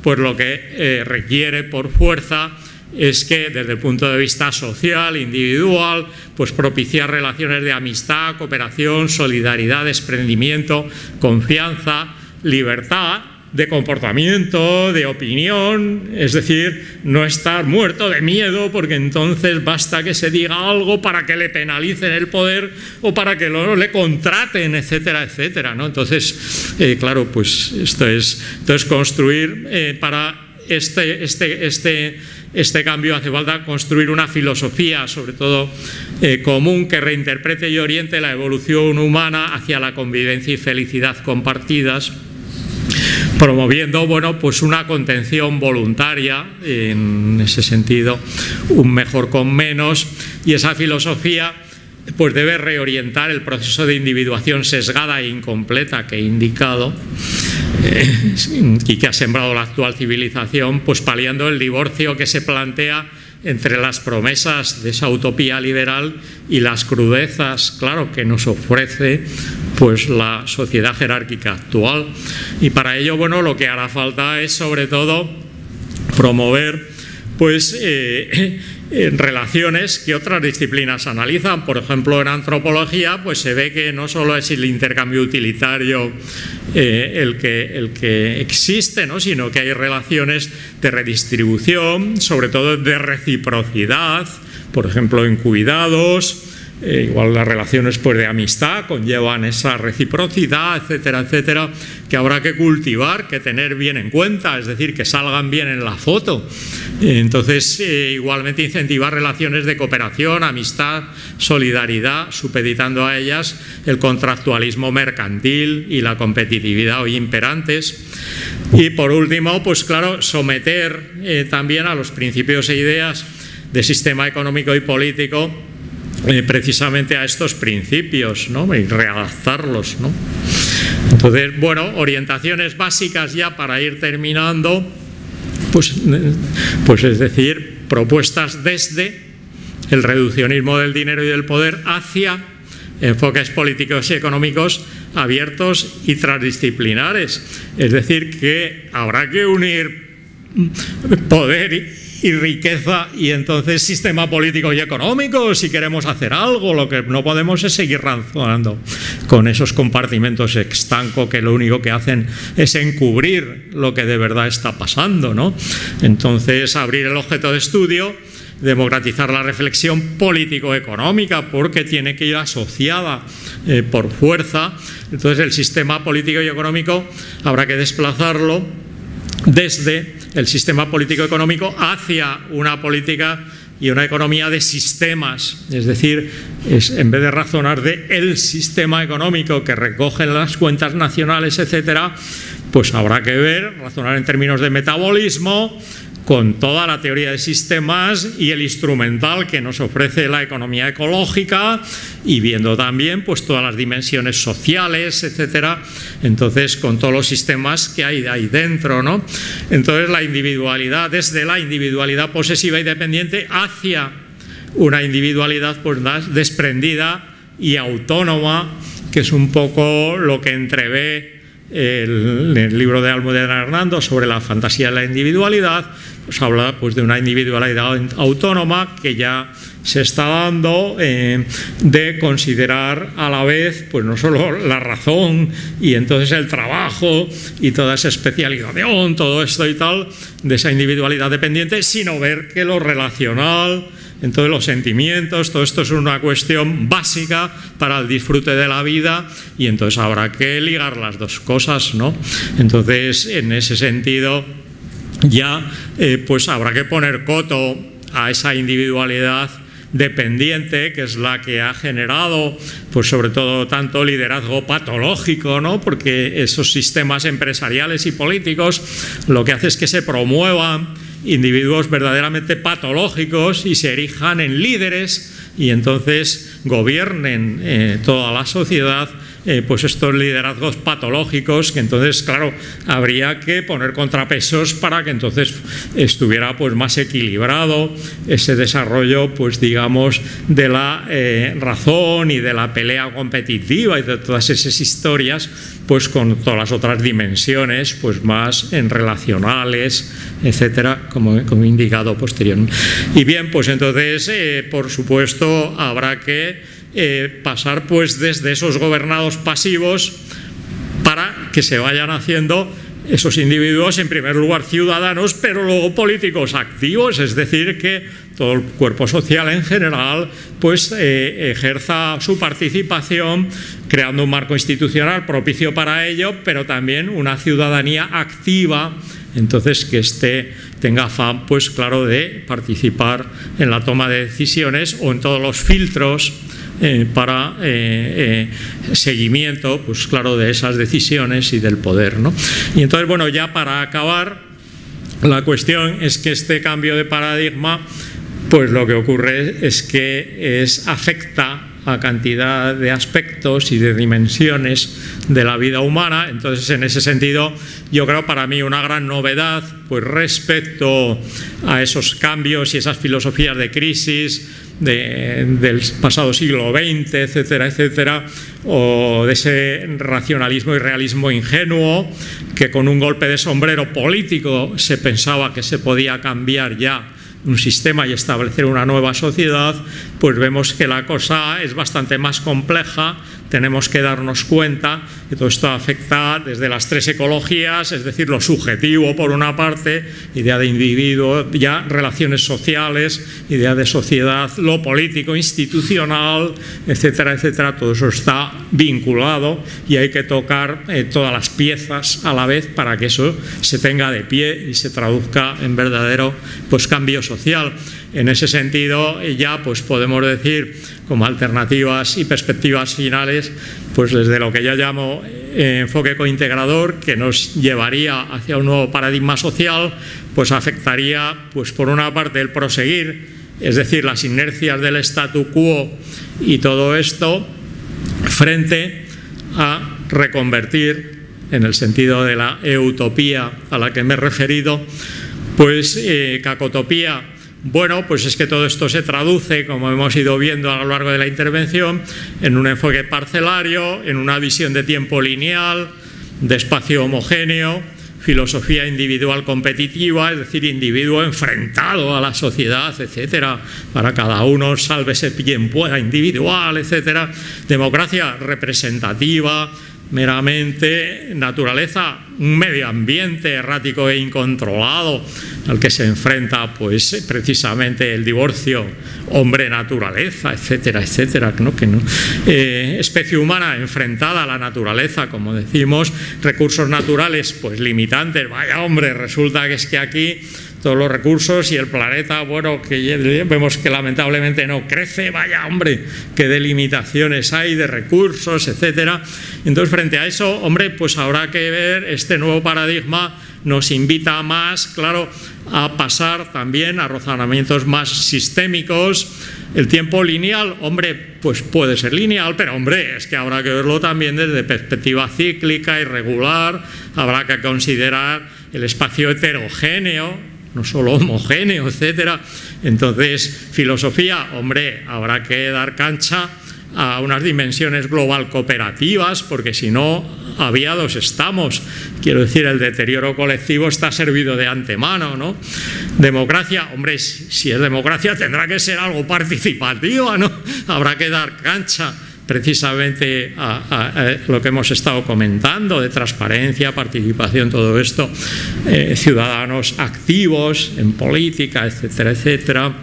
pues lo que requiere por fuerza es que desde el punto de vista social, individual, pues propiciar relaciones de amistad, cooperación, solidaridad, desprendimiento, confianza, libertad de comportamiento, de opinión, es decir, no estar muerto de miedo, porque entonces basta que se diga algo para que le penalicen el poder o para que no le contraten, etcétera, etcétera, ¿no? Entonces, claro, pues esto es construir para este cambio hace falta construir una filosofía, sobre todo común, que reinterprete y oriente la evolución humana hacia la convivencia y felicidad compartidas, promoviendo, bueno, pues una contención voluntaria, en ese sentido, un mejor con menos, y esa filosofía pues debe reorientar el proceso de individuación sesgada e incompleta que he indicado y que ha sembrado la actual civilización, pues paliando el divorcio que se plantea entre las promesas de esa utopía liberal y las crudezas, claro, que nos ofrece pues la sociedad jerárquica actual. Y para ello, bueno, lo que hará falta es sobre todo promover pues relaciones que otras disciplinas analizan. Por ejemplo, en antropología pues se ve que no solo es el intercambio utilitario el que existe, ¿no?, sino que hay relaciones de redistribución, sobre todo de reciprocidad, por ejemplo en cuidados. Igual las relaciones pues de amistad conllevan esa reciprocidad, etcétera, etcétera, que habrá que cultivar, que tener bien en cuenta, es decir, que salgan bien en la foto. Entonces, igualmente incentivar relaciones de cooperación, amistad, solidaridad, supeditando a ellas el contractualismo mercantil y la competitividad hoy imperantes. Y por último, pues claro, someter también a los principios e ideas de sistema económico y político precisamente a estos principios, ¿no?, y realzarlos, ¿no? Entonces, bueno, orientaciones básicas ya para ir terminando, pues es decir, propuestas desde el reduccionismo del dinero y del poder hacia enfoques políticos y económicos abiertos y transdisciplinares. Es decir, que habrá que unir poder y riqueza y entonces sistema político y económico si queremos hacer algo. Lo que no podemos es seguir razonando con esos compartimentos estanco que lo único que hacen es encubrir lo que de verdad está pasando, ¿no? Entonces, abrir el objeto de estudio, democratizar la reflexión político-económica, porque tiene que ir asociada por fuerza. Entonces, el sistema político y económico habrá que desplazarlo desde el sistema político-económico hacia una política y una economía de sistemas. Es decir, en vez de razonar de el sistema económico que recogen las cuentas nacionales, etcétera, pues habrá que razonar en términos de metabolismo, con toda la teoría de sistemas y el instrumental que nos ofrece la economía ecológica, y viendo también pues todas las dimensiones sociales, etcétera. Entonces, con todos los sistemas que hay ahí dentro, ¿no? Entonces, la individualidad, desde la individualidad posesiva y dependiente hacia una individualidad pues desprendida y autónoma, que es un poco lo que entrevé el libro de Almudena Hernando sobre la fantasía de la individualidad. Pues habla pues de una individualidad autónoma que ya se está dando, de considerar a la vez pues no solo la razón y entonces el trabajo y toda esa especialización, todo esto y tal, de esa individualidad dependiente, sino ver que lo relacional, entonces los sentimientos, todo esto es una cuestión básica para el disfrute de la vida, y entonces habrá que ligar las dos cosas, ¿no? Entonces, en ese sentido, ya pues habrá que poner coto a esa individualidad dependiente, que es la que ha generado, pues sobre todo tanto liderazgo patológico, ¿no? Porque esos sistemas empresariales y políticos lo que hace es que se promuevan individuos verdaderamente patológicos y se erijan en líderes y entonces gobiernen toda la sociedad, pues estos liderazgos patológicos, que entonces, claro, habría que poner contrapesos para que entonces estuviera pues más equilibrado ese desarrollo, pues digamos, de la razón y de la pelea competitiva y de todas esas historias, pues con todas las otras dimensiones, pues más relacionales, etcétera, como he indicado posteriormente. Y bien, pues entonces, por supuesto, habrá que pasar pues desde esos gobernados pasivos para que se vayan haciendo esos individuos, en primer lugar ciudadanos, pero luego políticos activos, es decir, que todo el cuerpo social en general pues ejerza su participación creando un marco institucional propicio para ello, pero también una ciudadanía activa, entonces que tenga afán, pues claro, de participar en la toma de decisiones o en todos los filtros para seguimiento, pues claro, de esas decisiones y del poder, ¿no? Y entonces, bueno, ya para acabar, la cuestión es que este cambio de paradigma, pues lo que ocurre es que afecta a cantidad de aspectos y de dimensiones de la vida humana. Entonces, en ese sentido, yo creo para mí una gran novedad, pues respecto a esos cambios y esas filosofías de crisis del pasado siglo XX, etcétera, etcétera, o de ese racionalismo y realismo ingenuo que con un golpe de sombrero político se pensaba que se podía cambiar ya un sistema y establecer una nueva sociedad, pues vemos que la cosa es bastante más compleja. Tenemos que darnos cuenta que todo esto afecta desde las tres ecologías, es decir, lo subjetivo por una parte, idea de individuo, ya relaciones sociales, idea de sociedad, lo político, institucional, etcétera, etcétera. Todo eso está vinculado y hay que tocar todas las piezas a la vez para que eso se tenga de pie y se traduzca en verdadero pues cambio social. En ese sentido, ya pues podemos decir, como alternativas y perspectivas finales, pues desde lo que yo llamo enfoque cointegrador, que nos llevaría hacia un nuevo paradigma social, pues afectaría, pues por una parte, el proseguir, es decir, las inercias del statu quo y todo esto, frente a reconvertir, en el sentido de la eutopía a la que me he referido, pues cacotopía. Bueno, pues es que todo esto se traduce, como hemos ido viendo a lo largo de la intervención, en un enfoque parcelario, en una visión de tiempo lineal, de espacio homogéneo, filosofía individual competitiva, es decir, individuo enfrentado a la sociedad, etcétera, para cada uno sálvese quien pueda, individual, etcétera, democracia representativa, meramente naturaleza, un medio ambiente errático e incontrolado al que se enfrenta pues precisamente el divorcio hombre-naturaleza, etcétera, etcétera, ¿no? Especie humana enfrentada a la naturaleza, como decimos, recursos naturales pues limitantes, vaya hombre, resulta que es que aquí todos los recursos y el planeta, bueno, que vemos que lamentablemente no crece, vaya hombre, qué delimitaciones hay de recursos, etcétera. Entonces, frente a eso, hombre, pues habrá que ver, este nuevo paradigma nos invita más, claro, a pasar también a razonamientos más sistémicos. El tiempo lineal, hombre, pues puede ser lineal, pero hombre, es que habrá que verlo también desde perspectiva cíclica, irregular, habrá que considerar el espacio heterogéneo, no solo homogéneo, etcétera. Entonces, filosofía, hombre, habrá que dar cancha a unas dimensiones global cooperativas, porque si no, aviados estamos. Quiero decir, el deterioro colectivo está servido de antemano, ¿no? Democracia, hombre, si es democracia tendrá que ser algo participativa, ¿no? Habrá que dar cancha precisamente a lo que hemos estado comentando, de transparencia, participación, todo esto, ciudadanos activos en política, etcétera, etcétera.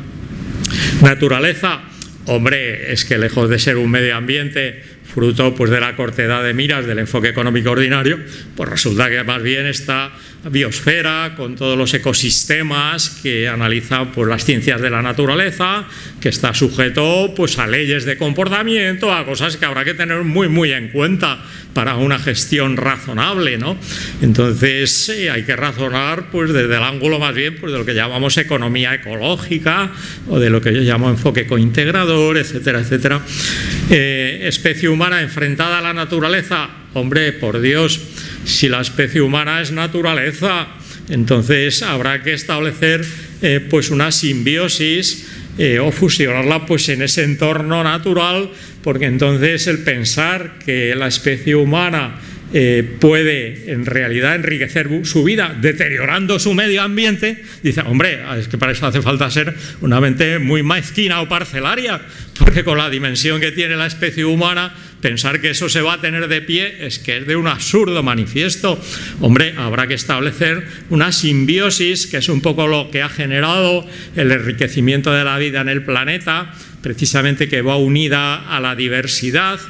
Naturaleza, hombre, es que lejos de ser un medio ambiente fruto pues de la cortedad de miras del enfoque económico ordinario, pues resulta que más bien esta biosfera con todos los ecosistemas que analizan pues las ciencias de la naturaleza, que está sujeto pues a leyes de comportamiento, a cosas que habrá que tener muy en cuenta para una gestión razonable, ¿no? Entonces hay que razonar pues desde el ángulo más bien pues de lo que llamamos economía ecológica o de lo que yo llamo enfoque cointegrador, etcétera, etcétera. Especie humana enfrentada a la naturaleza, hombre, por Dios, si la especie humana es naturaleza, entonces habrá que establecer pues una simbiosis o fusionarla pues en ese entorno natural, porque entonces el pensar que la especie humana puede en realidad enriquecer su vida deteriorando su medio ambiente, dice, hombre, es que para eso hace falta ser una mente muy mezquina o parcelaria, porque con la dimensión que tiene la especie humana, pensar que eso se va a tener de pie es que es de un absurdo manifiesto. Hombre, habrá que establecer una simbiosis, que es un poco lo que ha generado el enriquecimiento de la vida en el planeta, precisamente que va unida a la diversidad,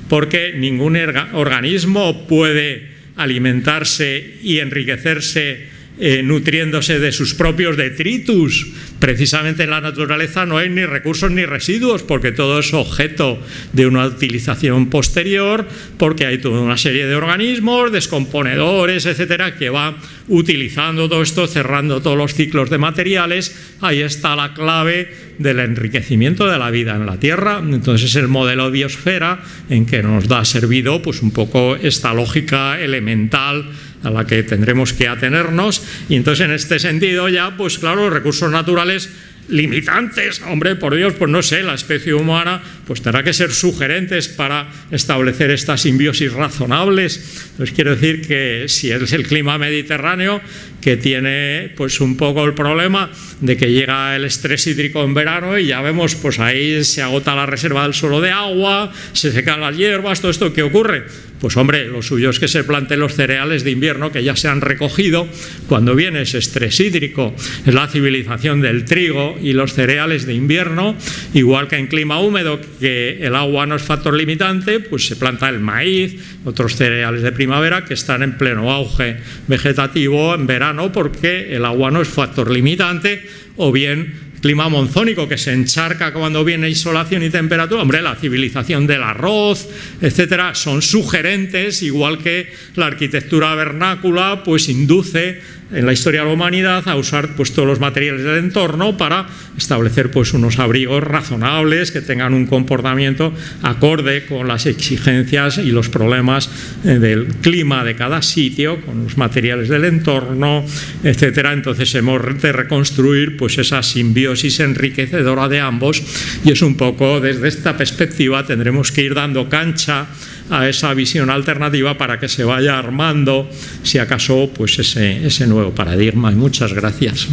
porque ningún organismo puede alimentarse y enriquecerse nutriéndose de sus propios detritus. Precisamente en la naturaleza no hay ni recursos ni residuos, porque todo es objeto de una utilización posterior, porque hay toda una serie de organismos, descomponedores, etcétera, que van utilizando todo esto, cerrando todos los ciclos de materiales. Ahí está la clave del enriquecimiento de la vida en la Tierra. Entonces el modelo biosfera en que nos da servido pues un poco esta lógica elemental a la que tendremos que atenernos, y entonces en este sentido ya pues claro, los recursos naturales limitantes, hombre, por Dios, pues no sé, la especie humana pues tendrá que ser sugerentes para establecer estas simbiosis razonables. Entonces quiero decir que si es el clima mediterráneo que tiene pues un poco el problema de que llega el estrés hídrico en verano y ya vemos pues ahí se agota la reserva del suelo de agua, se secan las hierbas, todo esto, ¿qué ocurre? Pues hombre, lo suyo es que se planten los cereales de invierno que ya se han recogido cuando viene ese estrés hídrico. Es la civilización del trigo y los cereales de invierno, igual que en clima húmedo, que el agua no es factor limitante, pues se planta el maíz, otros cereales de primavera que están en pleno auge vegetativo en verano porque el agua no es factor limitante, o bien clima monzónico que se encharca cuando viene insolación y temperatura. Hombre, la civilización del arroz, etcétera, son sugerentes, igual que la arquitectura vernácula pues induce en la historia de la humanidad a usar pues todos los materiales del entorno para establecer pues unos abrigos razonables que tengan un comportamiento acorde con las exigencias y los problemas del clima de cada sitio, con los materiales del entorno, etcétera. Entonces hemos de reconstruir pues esa simbiosis enriquecedora de ambos, y es un poco desde esta perspectiva tendremos que ir dando cancha a esa visión alternativa para que se vaya armando, si acaso, pues ese nuevo paradigma. Y muchas gracias.